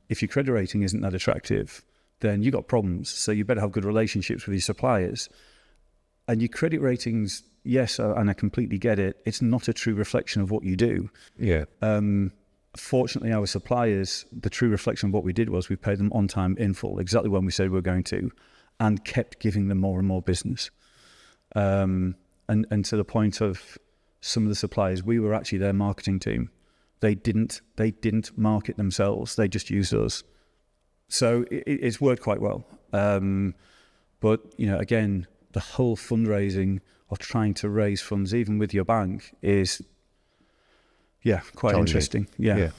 Speaker 3: if your credit rating isn't that attractive, then you've got problems. So you better have good relationships with your suppliers. And your credit ratings, yes, and I completely get it, it's not a true reflection of what you do.
Speaker 1: Yeah.
Speaker 3: Fortunately, our suppliers, the true reflection of what we did was we paid them on time in full, exactly when we said we were going to, and kept giving them more and more business. And to the point of some of the suppliers, we were actually their marketing team. They didn't market themselves, they just used us. So it's worked quite well. But, you know, again, the whole fundraising of trying to raise funds, even with your bank, is, quite interesting. Yeah.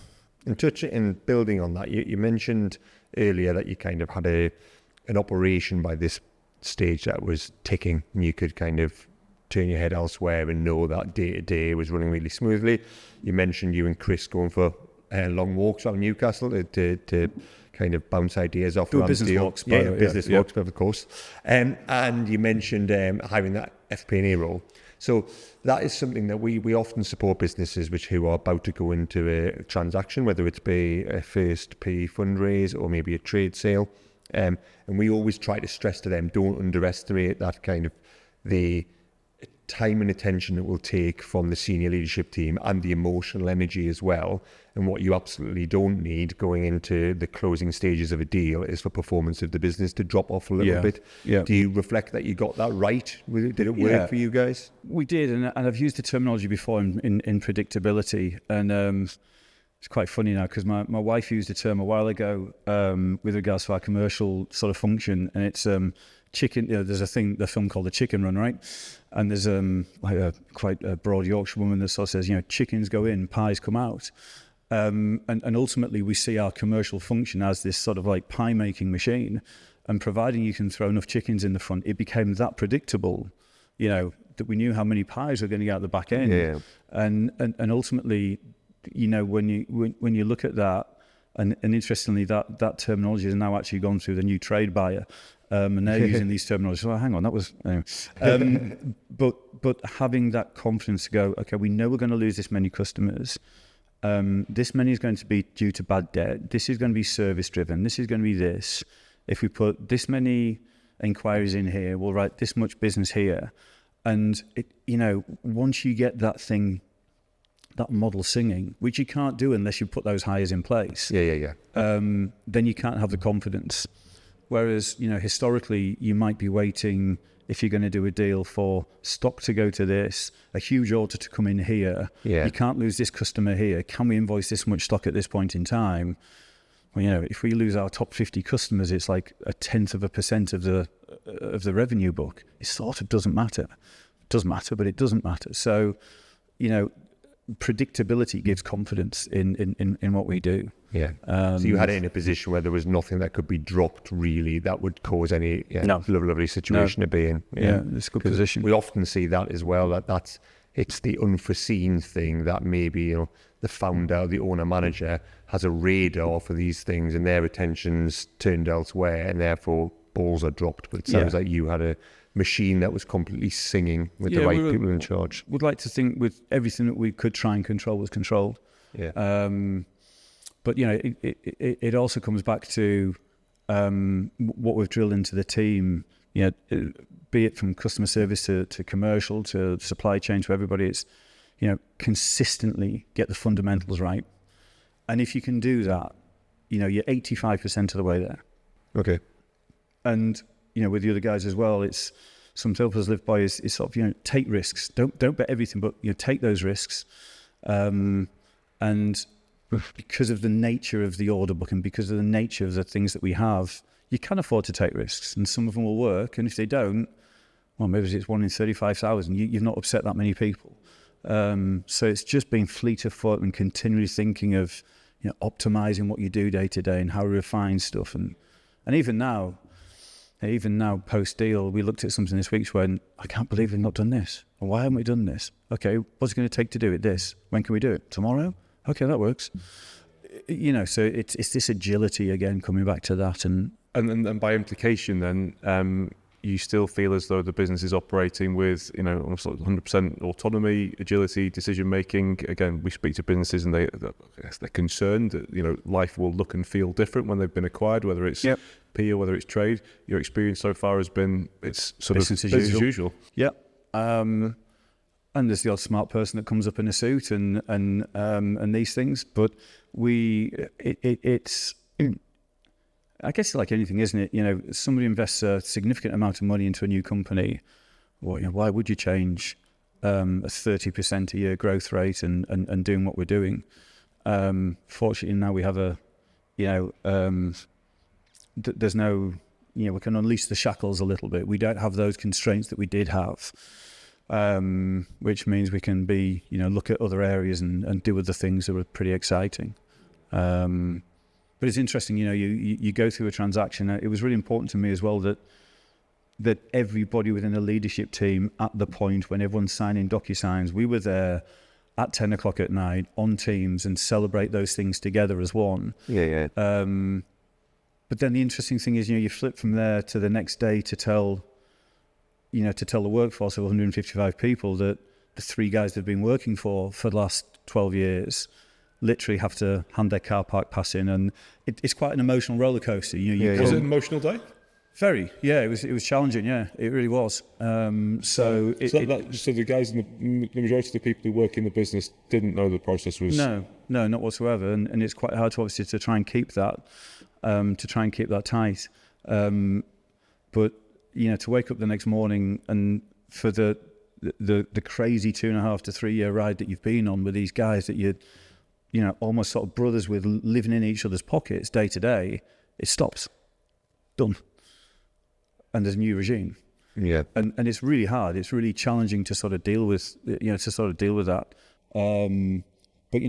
Speaker 1: And building on that, you mentioned earlier that you kind of had an operation by this stage that was ticking, and you could kind of turn your head elsewhere and know that day to day was running really smoothly. You mentioned you and Chris going for long walks around Newcastle to kind of bounce ideas off around
Speaker 3: business walks,
Speaker 1: business walks, of course. And you mentioned having that FP&A role. So that is something that we often support businesses who are about to go into a transaction, whether it's be a first PE fundraise or maybe a trade sale. And we always try to stress to them, don't underestimate that kind of the time and attention it will take from the senior leadership team, and the emotional energy as well. And what you absolutely don't need going into the closing stages of a deal is for performance of the business to drop off a little bit. Yeah. Do you reflect that you got that right? Did it work for you guys?
Speaker 3: We did, and I've used the terminology before in predictability, and it's quite funny now because my wife used a term a while ago with regards to our commercial sort of function, and it's chicken. You know, there's a film called The Chicken Run, right? And there's like a quite a broad Yorkshire woman that sort of says, you know, chickens go in, pies come out. And ultimately we see our commercial function as this sort of like pie making machine, and providing you can throw enough chickens in the front, it became that predictable, you know, that we knew how many pies were going to get out the back end. Yeah. And ultimately, you know, when you look at that, and interestingly, that terminology has now actually gone through the new trade buyer. And they're using these terminologies. Well, hang on, that was... Anyway. But having that confidence to go, okay, we know we're going to lose this many customers. This many is going to be due to bad debt. This is going to be service driven. This is going to be this. If we put this many inquiries in here, we'll write this much business here. And, you know, once you get that model singing, which you can't do unless you put those hires in place. Then you can't have the confidence. Whereas, you know, historically, you might be waiting, if you're going to do a deal, for stock to go to this, a huge order to come in here. Yeah. You can't lose this customer here. Can we invoice this much stock at this point in time? Well, you know, if we lose our top 50 customers, it's like 0.1% of the revenue book. It sort of doesn't matter. It does matter, but it doesn't matter. So, you know, predictability gives confidence in what we do.
Speaker 1: Yeah. So you had it in a position where there was nothing that could be dropped really that would cause any lovely situation to be in.
Speaker 3: Yeah, it's a good position.
Speaker 1: We often see that as well, it's the unforeseen thing that maybe, you know, the founder, the owner manager has a radar for these things and their attention's turned elsewhere and therefore balls are dropped. But it sounds like you had a machine that was completely singing with the right people in charge.
Speaker 3: We'd like to think with everything that we could try and control was controlled. Yeah. But, you know, it also comes back to what we've drilled into the team, you know, be it from customer service to commercial to supply chain to everybody. It's, you know, consistently get the fundamentals right. And if you can do that, you're 85% of the way there.
Speaker 1: Okay.
Speaker 3: And, with the other guys as well, it's some developers live by is sort of, take risks. Don't bet everything, but, take those risks. And because of the nature of the order book and because of the nature of the things that we have, you can afford to take risks, and some of them will work. And if they don't, well, maybe it's 1 in 35,000. You've not upset that many people. So it's just being fleet of foot and continually thinking of, optimizing what you do day to day and how to refine stuff. And even now post deal, we looked at something this week when I can't believe we've not done this. And why haven't we done this? Okay, what's it going to take to do it? This. When can we do it? Tomorrow? Okay, that works. So it's this agility again, coming back to that, and
Speaker 2: by implication, then you still feel as though the business is operating with almost like 100% autonomy, agility, decision making. Again, we speak to businesses and they're concerned that life will look and feel different when they've been acquired, whether it's P or whether it's trade. Your experience so far has been it's sort
Speaker 3: business
Speaker 2: of business as usual.
Speaker 3: Yeah. And there's the odd smart person that comes up in a suit and these things, but it's I guess it's like anything, isn't it? Somebody invests a significant amount of money into a new company. Well, why would you change a 30% a year growth rate and doing what we're doing? Fortunately, now we have there's no, we can unleash the shackles a little bit. We don't have those constraints that we did have, which means we can be, look at other areas and do other things that are pretty exciting. But it's interesting, you go through a transaction. It was really important to me as well that everybody within the leadership team, at the point when everyone's signing DocuSigns, we were there at 10 o'clock at night on Teams and celebrate those things together as one.
Speaker 1: Yeah.
Speaker 3: But then the interesting thing is, you flip from there to the next day to tell the workforce of 155 people that the 3 guys they've been working for the last 12 years literally have to hand their car park pass in, and it's quite an emotional roller coaster.
Speaker 2: Was it an emotional day?
Speaker 3: Very, yeah. It was challenging. Yeah, it really was. So
Speaker 2: the guys and the majority of the people who work in the business didn't know the process was
Speaker 3: no, not whatsoever, and it's quite hard to obviously to try and keep that tight. But to wake up the next morning and for the crazy 2.5 to 3 year ride that you've been on with these guys that you're almost sort of brothers with, living in each other's pockets day to day, it stops. Done. And there's a new regime.
Speaker 1: Yeah.
Speaker 3: And it's really hard. It's really challenging to sort of deal with, that. But,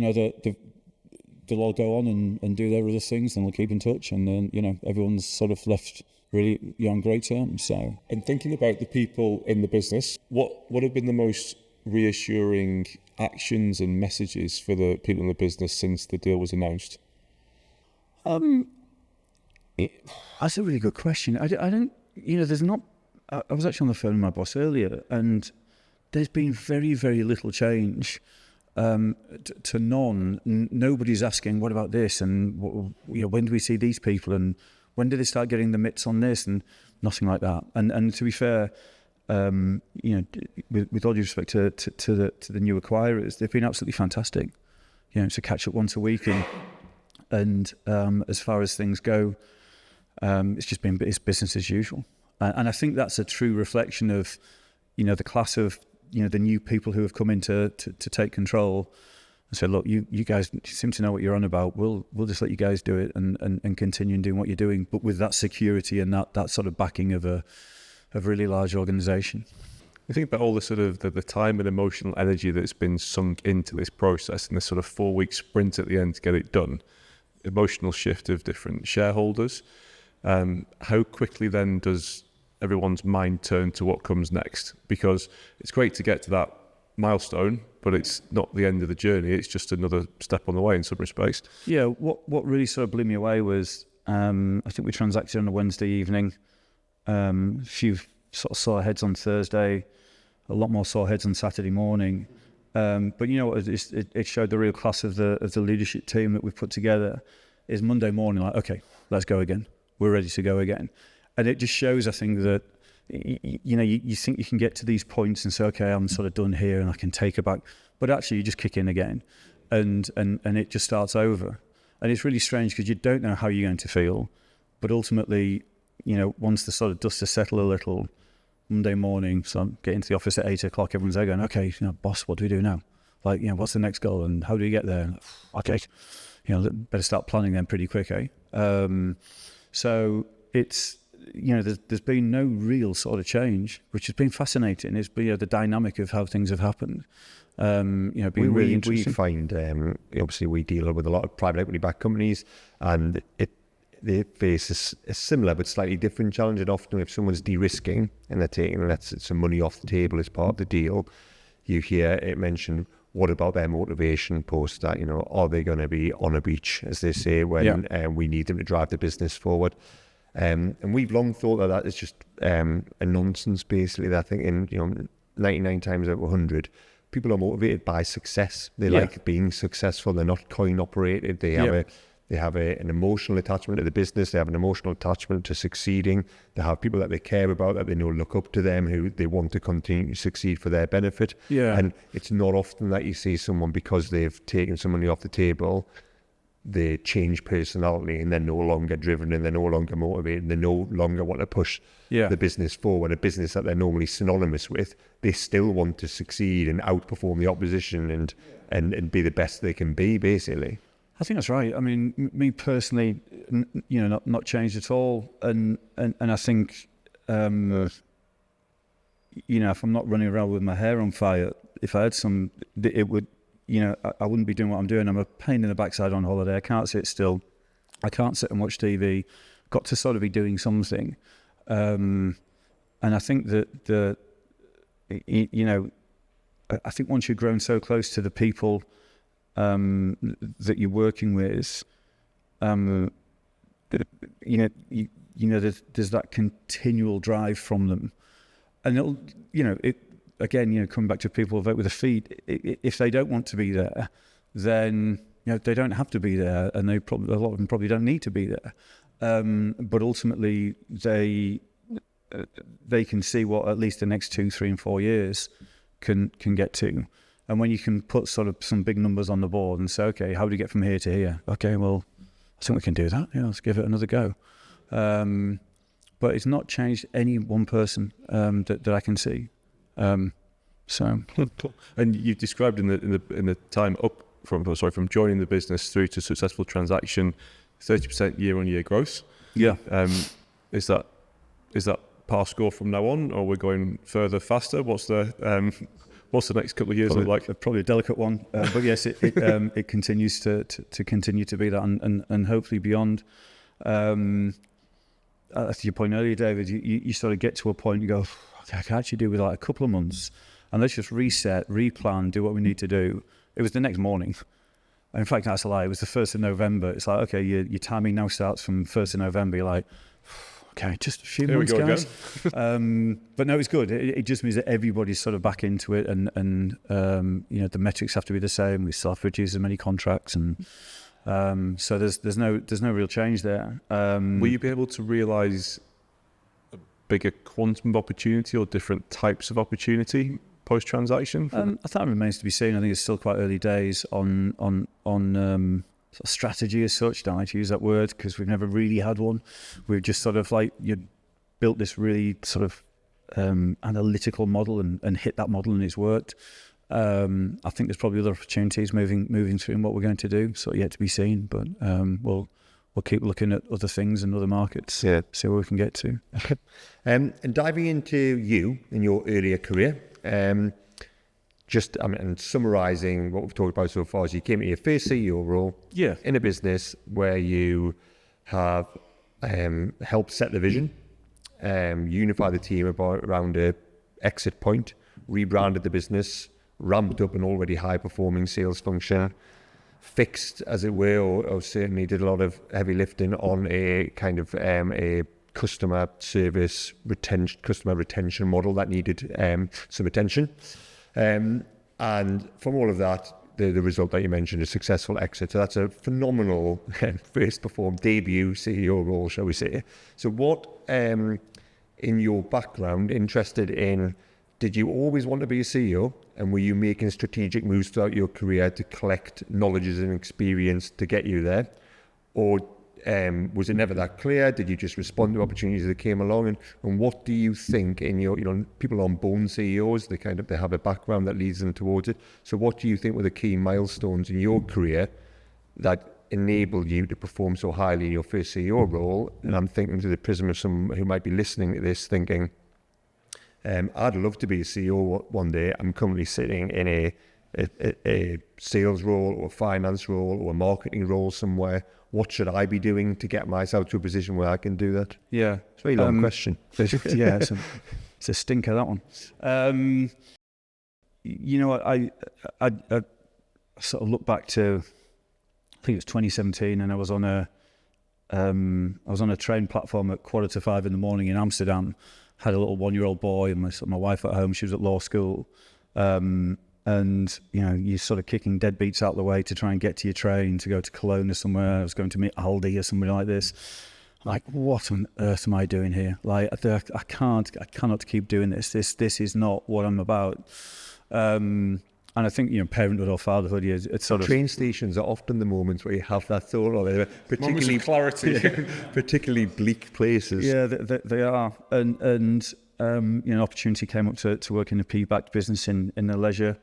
Speaker 3: they'll all go on and do their other things, and they'll keep in touch. And then, everyone's sort of left really on great terms. So.
Speaker 2: And thinking about the people in the business, what have been the most reassuring actions and messages for the people in the business since the deal was announced?
Speaker 3: That's a really good question. I don't, there's not, I was actually on the phone with my boss earlier, and there's been very, very little change to none. Nobody's asking, what about this? And when do we see these people? And when do they start getting the mitts on this? And nothing like that. And to be fair, with all due respect to the new acquirers, they've been absolutely fantastic. To catch up once a week, and as far as things go, it's business as usual. And I think that's a true reflection of, the class of, the new people who have come in to take control and say, look, you guys seem to know what you're on about. We'll just let you guys do it and continue doing what you're doing, but with that security and that sort of backing of a really large organisation.
Speaker 2: You think about all the sort of the time and emotional energy that's been sunk into this process and this sort of 4-week sprint at the end to get it done. Emotional shift of different shareholders. How quickly then does everyone's mind turn to what comes next? Because it's great to get to that milestone, but it's not the end of the journey. It's just another step on the way in some respects.
Speaker 3: Yeah, what really sort of blew me away was I think we transacted on a Wednesday evening. A few sort of sore heads on Thursday, a lot more sore heads on Saturday morning. But it showed the real class of the leadership team that we've put together. Is Monday morning like, okay, let's go again. We're ready to go again. And it just shows, I think, that you think you can get to these points and say, okay, I'm sort of done here and I can take it back. But actually, you just kick in again, and it just starts over. And it's really strange because you don't know how you're going to feel. But ultimately, once the sort of dust has settled a little, Monday morning, so I'm getting to the office at 8 o'clock, everyone's there going, okay, boss, what do we do now? Like, what's the next goal and how do we get there? Okay, better start planning then pretty quick, eh? So it's, there's been no real sort of change, which has been fascinating. It's been the dynamic of how things have happened. Been really interesting.
Speaker 1: We find, obviously, we deal with a lot of private equity-backed companies, and they face a similar but slightly different challenge. And often, if someone's de-risking and they're taking some money off the table as part of the deal, you hear it mentioned, what about their motivation post that? Are they going to be on a beach, as they say, when we need them to drive the business forward? And we've long thought that is just a nonsense, basically. That I think in 99 times out of 100, people are motivated by success. They like being successful. They're not coin operated. They have an emotional attachment to the business. They have an emotional attachment to succeeding. They have people that they care about, that they know look up to them, who they want to continue to succeed for their benefit.
Speaker 3: Yeah.
Speaker 1: And it's not often that you see someone, because they've taken some money off the table, they change personality and they're no longer driven and they're no longer motivated and they no longer want to push the business forward, a business that they're normally synonymous with. They still want to succeed and outperform the opposition and be the best they can be, basically.
Speaker 3: I think that's right. I mean, me personally, not changed at all. And I think, if I'm not running around with my hair on fire, if I had some, it would, I wouldn't be doing what I'm doing. I'm a pain in the backside on holiday. I can't sit still. I can't sit and watch TV. Got to sort of be doing something. And I think that I think once you've grown so close to the people that you're working with, there's that continual drive from them, and it'll, again, coming back to people who vote with their feet. If they don't want to be there, then they don't have to be there, and a lot of them probably don't need to be there. But ultimately, they can see what at least the next 2, 3, and 4 years can get to. And when you can put sort of some big numbers on the board and say, okay, how do you get from here to here? Okay, well, I think we can do that. Yeah, let's give it another go. But it's not changed any one person that I can see. So,
Speaker 2: and you've described in the time up from joining the business through to successful transaction, 30% year-on-year growth.
Speaker 3: Yeah.
Speaker 2: Is that par score from now on, or we're going further faster? What's the next couple of years look like?
Speaker 3: Probably a delicate one, but yes, it continues to continue to be that, and hopefully beyond. To your point earlier, David, you sort of get to a point, you go, okay, I can actually do with like a couple of months, and let's just reset, replan, do what we need to do. It was the next morning. In fact, that's a lie. It was the 1st of November. It's like, okay, your timing now starts from 1st of November. You're like, okay, just a few months, guys. But no, it's good. It just means that everybody's sort of back into it, and the metrics have to be the same. We still have to reduce as many contracts, and so there's no real change there.
Speaker 2: Will you be able to realise a bigger quantum of opportunity or different types of opportunity post transaction?
Speaker 3: I think that remains to be seen. I think it's still quite early days on sort of strategy as such. Don't like to use that word because we've never really had one. We've just sort of built this really sort of analytical model and hit that model, and it's worked. I think there's probably other opportunities moving through in what we're going to do. So yet to be seen, but we'll keep looking at other things and other markets. See where we can get to.
Speaker 1: And diving into you in your earlier career. And summarising what we've talked about so far, is you came into your first CEO role in a business where you have helped set the vision, unify the team around a exit point, rebranded the business, ramped up an already high-performing sales function, fixed, as it were, or certainly did a lot of heavy lifting on a kind of a customer service customer retention model that needed some attention. And from all of that, the result that you mentioned is successful exit. So that's a phenomenal first performed debut CEO role, shall we say. So what, in your background, interested in, did you always want to be a CEO? And were you making strategic moves throughout your career to collect knowledge and experience to get you there? or was it never that clear? Did you just respond to opportunities that came along? And what do you think in your, people aren't born CEOs, they have a background that leads them towards it. So what do you think were the key milestones in your career that enabled you to perform so highly in your first CEO role? And I'm thinking through the prism of someone who might be listening to this thinking, I'd love to be a CEO one day. I'm currently sitting in a sales role or a finance role or a marketing role somewhere. What should I be doing to get myself to a position where I can do that?
Speaker 3: Yeah.
Speaker 1: It's a very long question.
Speaker 3: Yeah, it's a stinker, that one. I sort of look back to, I think it was 2017, and I was on a train platform at 4:45 in the morning in Amsterdam. Had a little 1-year-old boy and my wife at home. She was at law school. And, you're sort of kicking deadbeats out of the way to try and get to your train to go to Cologne or somewhere. I was going to meet Aldi or somebody like this. Like, what on earth am I doing here? Like, I cannot keep doing this. This is not what I'm about. And I think, parenthood or fatherhood, it's sort of...
Speaker 1: Train stations are often the moments where you have that thought, or particularly
Speaker 2: clarity.
Speaker 1: particularly bleak places.
Speaker 3: Yeah, they are. And opportunity came up to work in a PE-backed business in the leisure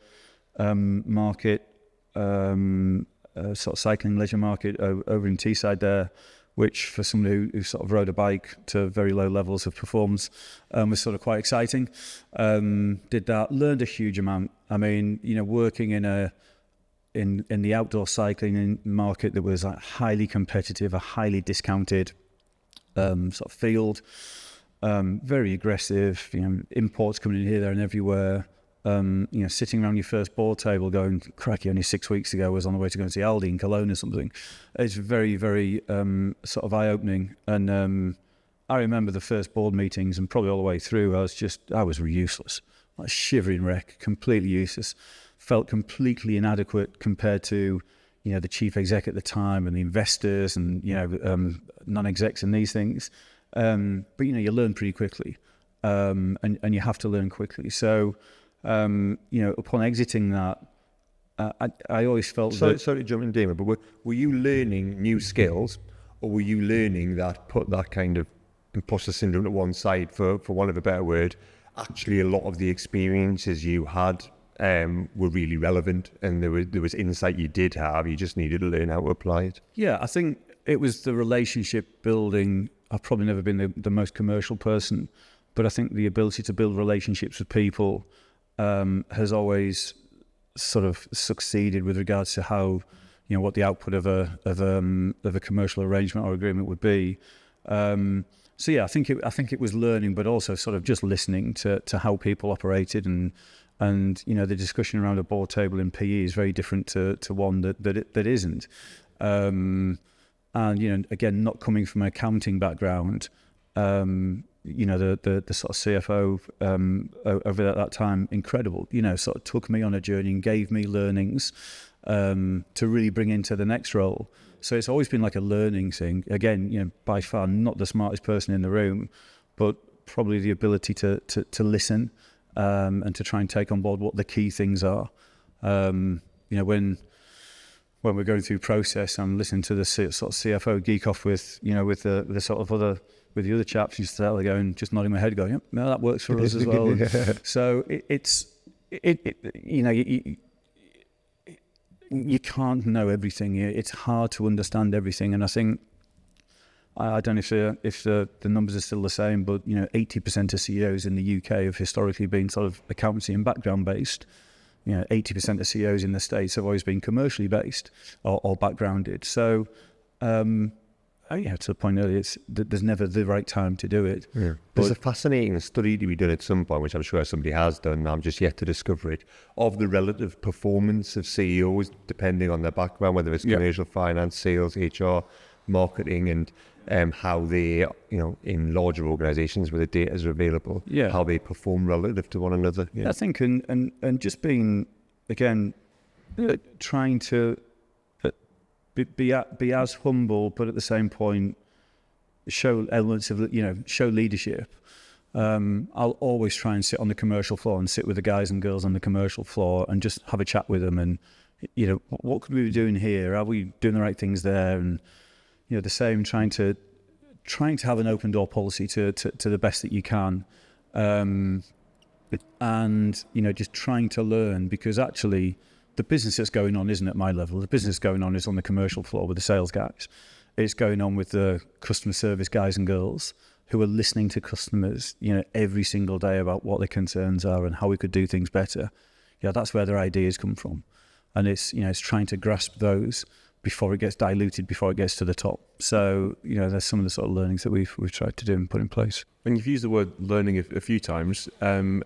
Speaker 3: market, sort of cycling leisure market over in Teesside there, which for somebody who sort of rode a bike to very low levels of performance was sort of quite exciting. Did that, learned a huge amount. I mean, working in the outdoor cycling market that was highly competitive, a highly discounted sort of field. Very aggressive, imports coming in here, there and everywhere. Sitting around your first board table going, cracky, only 6 weeks ago I was on the way to go and see Aldi in Cologne or something. It's very, very sort of eye-opening. And I remember the first board meetings and probably all the way through, I was useless. Like a shivering wreck, completely useless. Felt completely inadequate compared to, the chief exec at the time and the investors and, non-execs and these things. But you learn pretty quickly, and you have to learn quickly. So, upon exiting that, I always felt
Speaker 1: sorry to jump in, Damon, but were you learning new skills, or were you learning that put that kind of imposter syndrome to one side, for want of a better word? Actually, a lot of the experiences you had were really relevant, and there was insight you did have. You just needed to learn how to apply it.
Speaker 3: Yeah, I think it was the relationship building. I've probably never been the most commercial person, but I think the ability to build relationships with people has always sort of succeeded with regards to how, what the output of a commercial arrangement or agreement would be. So yeah, I think it was learning, but also sort of just listening to how people operated, and the discussion around a board table in PE is very different to one that isn't. And again, not coming from an accounting background, the sort of CFO over at that time, incredible. Sort of took me on a journey and gave me learnings to really bring into the next role. So it's always been like a learning thing. Again, by far not the smartest person in the room, but probably the ability to listen and to try and take on board what the key things are. When we're going through process, I'm listening to the sort of CFO geek off with the sort of with the other chaps. He's there going, just nodding my head, going, "Yep, no, that works for us as well." So you can't know everything. It's hard to understand everything, and I think I don't know if the numbers are still the same, but 80% of CEOs in the UK have historically been sort of accountancy and background based. 80% of CEOs in the States have always been commercially based or backgrounded. So, to the point earlier, there's never the right time to do it.
Speaker 1: Yeah. There's a fascinating study to be done at some point, which I'm sure somebody has done. I'm just yet to discover it, of the relative performance of CEOs depending on their background, whether it's commercial, finance, sales, HR, marketing, and how they, in larger organisations where the data is available, how they perform relative to one another.
Speaker 3: I think, and just being, again, trying to be as humble, but at the same point show elements of, show leadership. I'll always try and sit on the commercial floor and sit with the guys and girls on the commercial floor and just have a chat with them, and what could we be doing here? Are we doing the right things there? And the same, trying to have an open door policy to the best that you can, and just trying to learn, because actually the business that's going on isn't at my level. The business going on is on the commercial floor with the sales guys. It's going on with the customer service guys and girls who are listening to customers, every single day about what their concerns are and how we could do things better. That's where their ideas come from. And it's trying to grasp those before it gets diluted, before it gets to the top. So, there's some of the sort of learnings that we've tried to do and put in place.
Speaker 2: And you've used the word learning a few times. A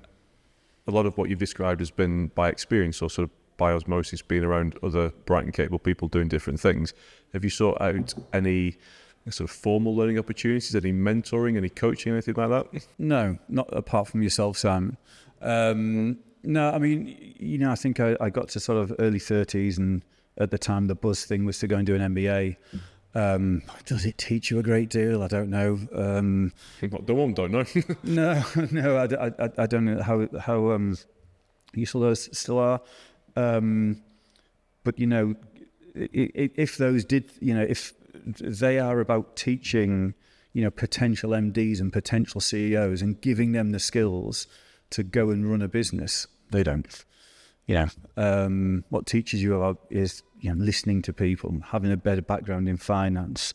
Speaker 2: lot of what you've described has been by experience, or sort of by osmosis, being around other bright and capable people doing different things. Have you sought out any sort of formal learning opportunities, any mentoring, any coaching, anything like that?
Speaker 3: No, not apart from yourself, Sam. No, I mean, I think I got to sort of early 30s, and at the time the buzz thing was to go and do an MBA. Does it teach you a great deal? I don't know.
Speaker 2: Don't know.
Speaker 3: No, I don't know how useful those still are. But if those did, if they are about teaching, potential MDs and potential CEOs and giving them the skills to go and run a business, they don't. What teaches you about is, listening to people, having a better background in finance,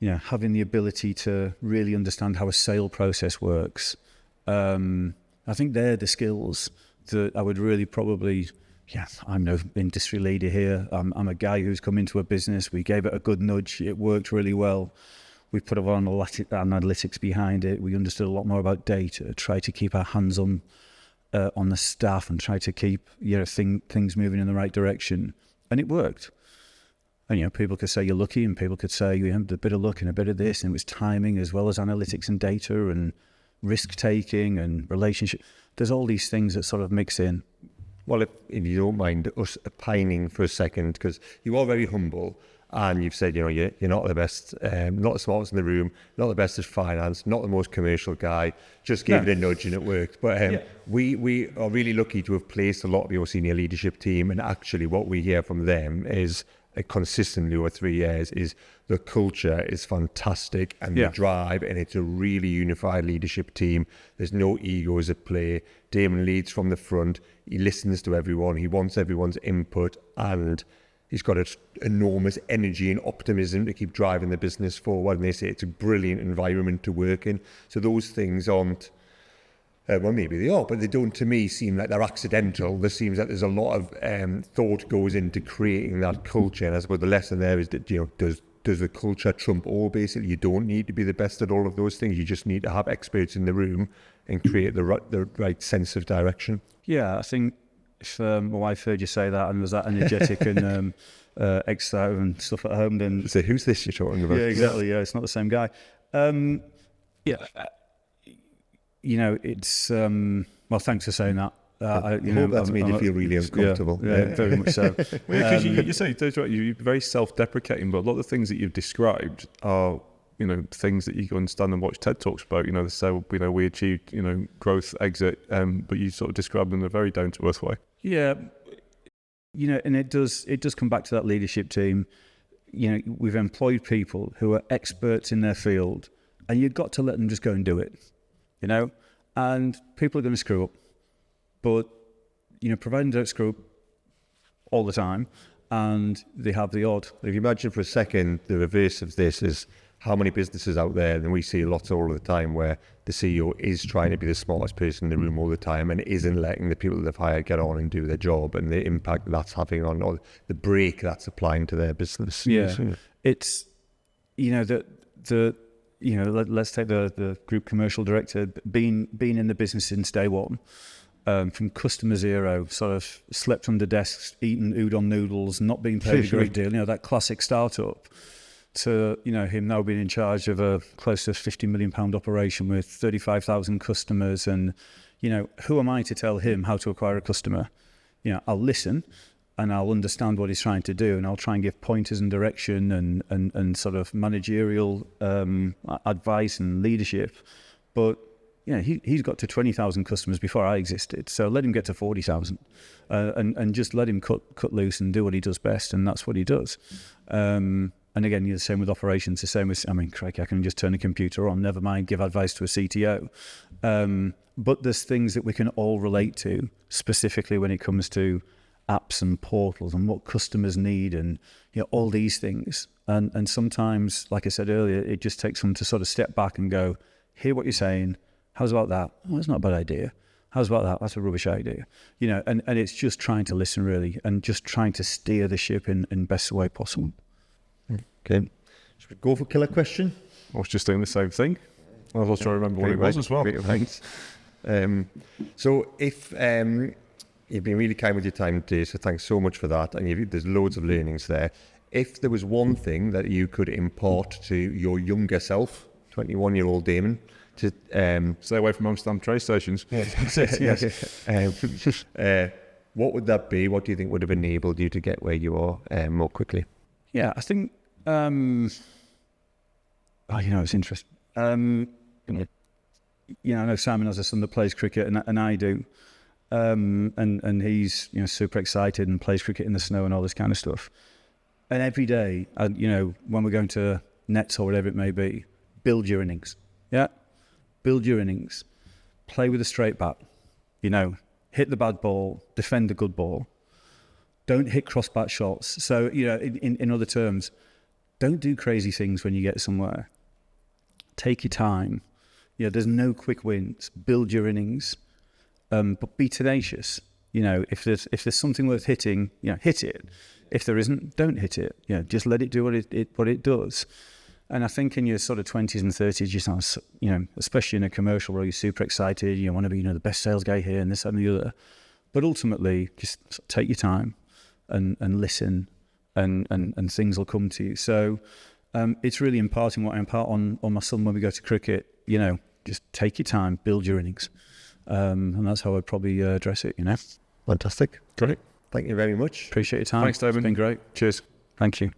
Speaker 3: having the ability to really understand how a sale process works. I think they're the skills that I would really probably, I'm no industry leader here. I'm a guy who's come into a business. We gave it a good nudge. It worked really well. We put our analytics behind it. We understood a lot more about data, tried to keep our hands on the staff and try to keep things moving in the right direction, and it worked. And people could say you're lucky, and people could say you had a bit of luck and a bit of this, and it was timing as well as analytics and data and risk taking and relationship. There's all these things that sort of mix in.
Speaker 1: Well, if you don't mind us opining for a second, because you are very humble, and you've said, you're not the best, not the smartest in the room, not the best at finance, not the most commercial guy, just gave it a nudge and it worked. But we are really lucky to have placed a lot of your senior leadership team, and actually what we hear from them is consistently over 3 years is the culture is fantastic, and the drive, and it's a really unified leadership team. There's no egos at play. Damon leads from the front. He listens to everyone. He wants everyone's input, and he's got an enormous energy and optimism to keep driving the business forward. And they say it's a brilliant environment to work in. So those things aren't, well, maybe they are, but they don't, to me, seem like they're accidental. There seems like there's a lot of thought goes into creating that culture. And I suppose the lesson there is that, does the culture trump all, basically? You don't need to be the best at all of those things. You just need to have experts in the room and create the right sense of direction.
Speaker 3: Yeah, I think if my wife heard you say that and was that energetic and excited and stuff at home, then...
Speaker 1: So who's this you're talking about?
Speaker 3: Yeah, exactly. Yeah, it's not the same guy. It's... well, thanks for saying that.
Speaker 1: I hope that's made you feel really uncomfortable.
Speaker 3: Yeah, very much so.
Speaker 2: Because you say, right, you're very self-deprecating, but a lot of the things that you've described are, things that you go and stand and watch TED Talks about. They say, we achieved, growth, exit, but you sort of describe them in a very down-to-earth way.
Speaker 3: Yeah, and it does come back to that leadership team. We've employed people who are experts in their field, and you've got to let them just go and do it, and people are going to screw up. But, providing they don't screw up all the time, and they have the odd.
Speaker 1: If you imagine for a second, the reverse of this is how many businesses out there, and we see lots all the time, where the CEO is trying to be the smartest person in the room all the time and isn't letting the people that they've hired get on and do their job, and the impact that's having on, or the brake that's applying to their business.
Speaker 3: Yeah, it's, let's take the group commercial director, being in the business since day one. From customer zero, sort of slept under desks, eating udon noodles, not being paid a great deal, that classic startup, to, him now being in charge of a close to £50 million operation with 35,000 customers. And, who am I to tell him how to acquire a customer? I'll listen and I'll understand what he's trying to do, and I'll try and give pointers and direction and sort of managerial advice and leadership. But he's got to 20,000 customers before I existed. So let him get to 40,000 and just let him cut loose and do what he does best. And that's what he does. And And again, you're the same with operations, the same as, I mean, crikey, I can just turn a computer on, never mind give advice to a CTO. But there's things that we can all relate to, specifically when it comes to apps and portals and what customers need and, you know, all these things. And sometimes, like I said earlier, it just takes them to sort of step back and go, hear what you're saying. How's about that? Oh, that's not a bad idea. How's about that? That's a rubbish idea. You know, and it's just trying to listen really and just trying to steer the ship in best way possible.
Speaker 1: Okay. Should we go for killer question?
Speaker 2: I was just doing the same thing. I was trying to remember what it was as well.
Speaker 1: Thanks. So if you've been really kind with your time today, so thanks so much for that. And there's loads of learnings there. If there was one thing that you could impart to your younger self, 21-year-old Damon, to
Speaker 2: stay away from Amsterdam train stations.
Speaker 1: Yes. What would that be? What do you think would have enabled you to get where you are more quickly?
Speaker 3: Yeah, I think, it's interesting. I know Simon has a son that plays cricket, and I do. And he's, super excited and plays cricket in the snow and all this kind of stuff. And every day, when we're going to nets or whatever it may be, build your innings. Yeah? Build your innings. Play with a straight bat. Hit the bad ball, defend the good ball. Don't hit cross-bat shots. So, in other terms, don't do crazy things when you get somewhere. Take your time. There's no quick wins. Build your innings. But be tenacious. If there's something worth hitting, hit it. If there isn't, don't hit it. Just let it do what it does. And I think in your sort of 20s and 30s, you sound, especially in a commercial where you're super excited, you want to be, the best sales guy here and this and the other. But ultimately, just take your time and listen, and things will come to you. So it's really imparting what I impart on my son when we go to cricket. Just take your time, build your innings. And that's how I'd probably address it,
Speaker 1: Fantastic.
Speaker 2: Great.
Speaker 1: Thank you very much.
Speaker 3: Appreciate your time.
Speaker 2: Thanks, Damon.
Speaker 3: It's been great.
Speaker 2: Cheers.
Speaker 3: Thank you.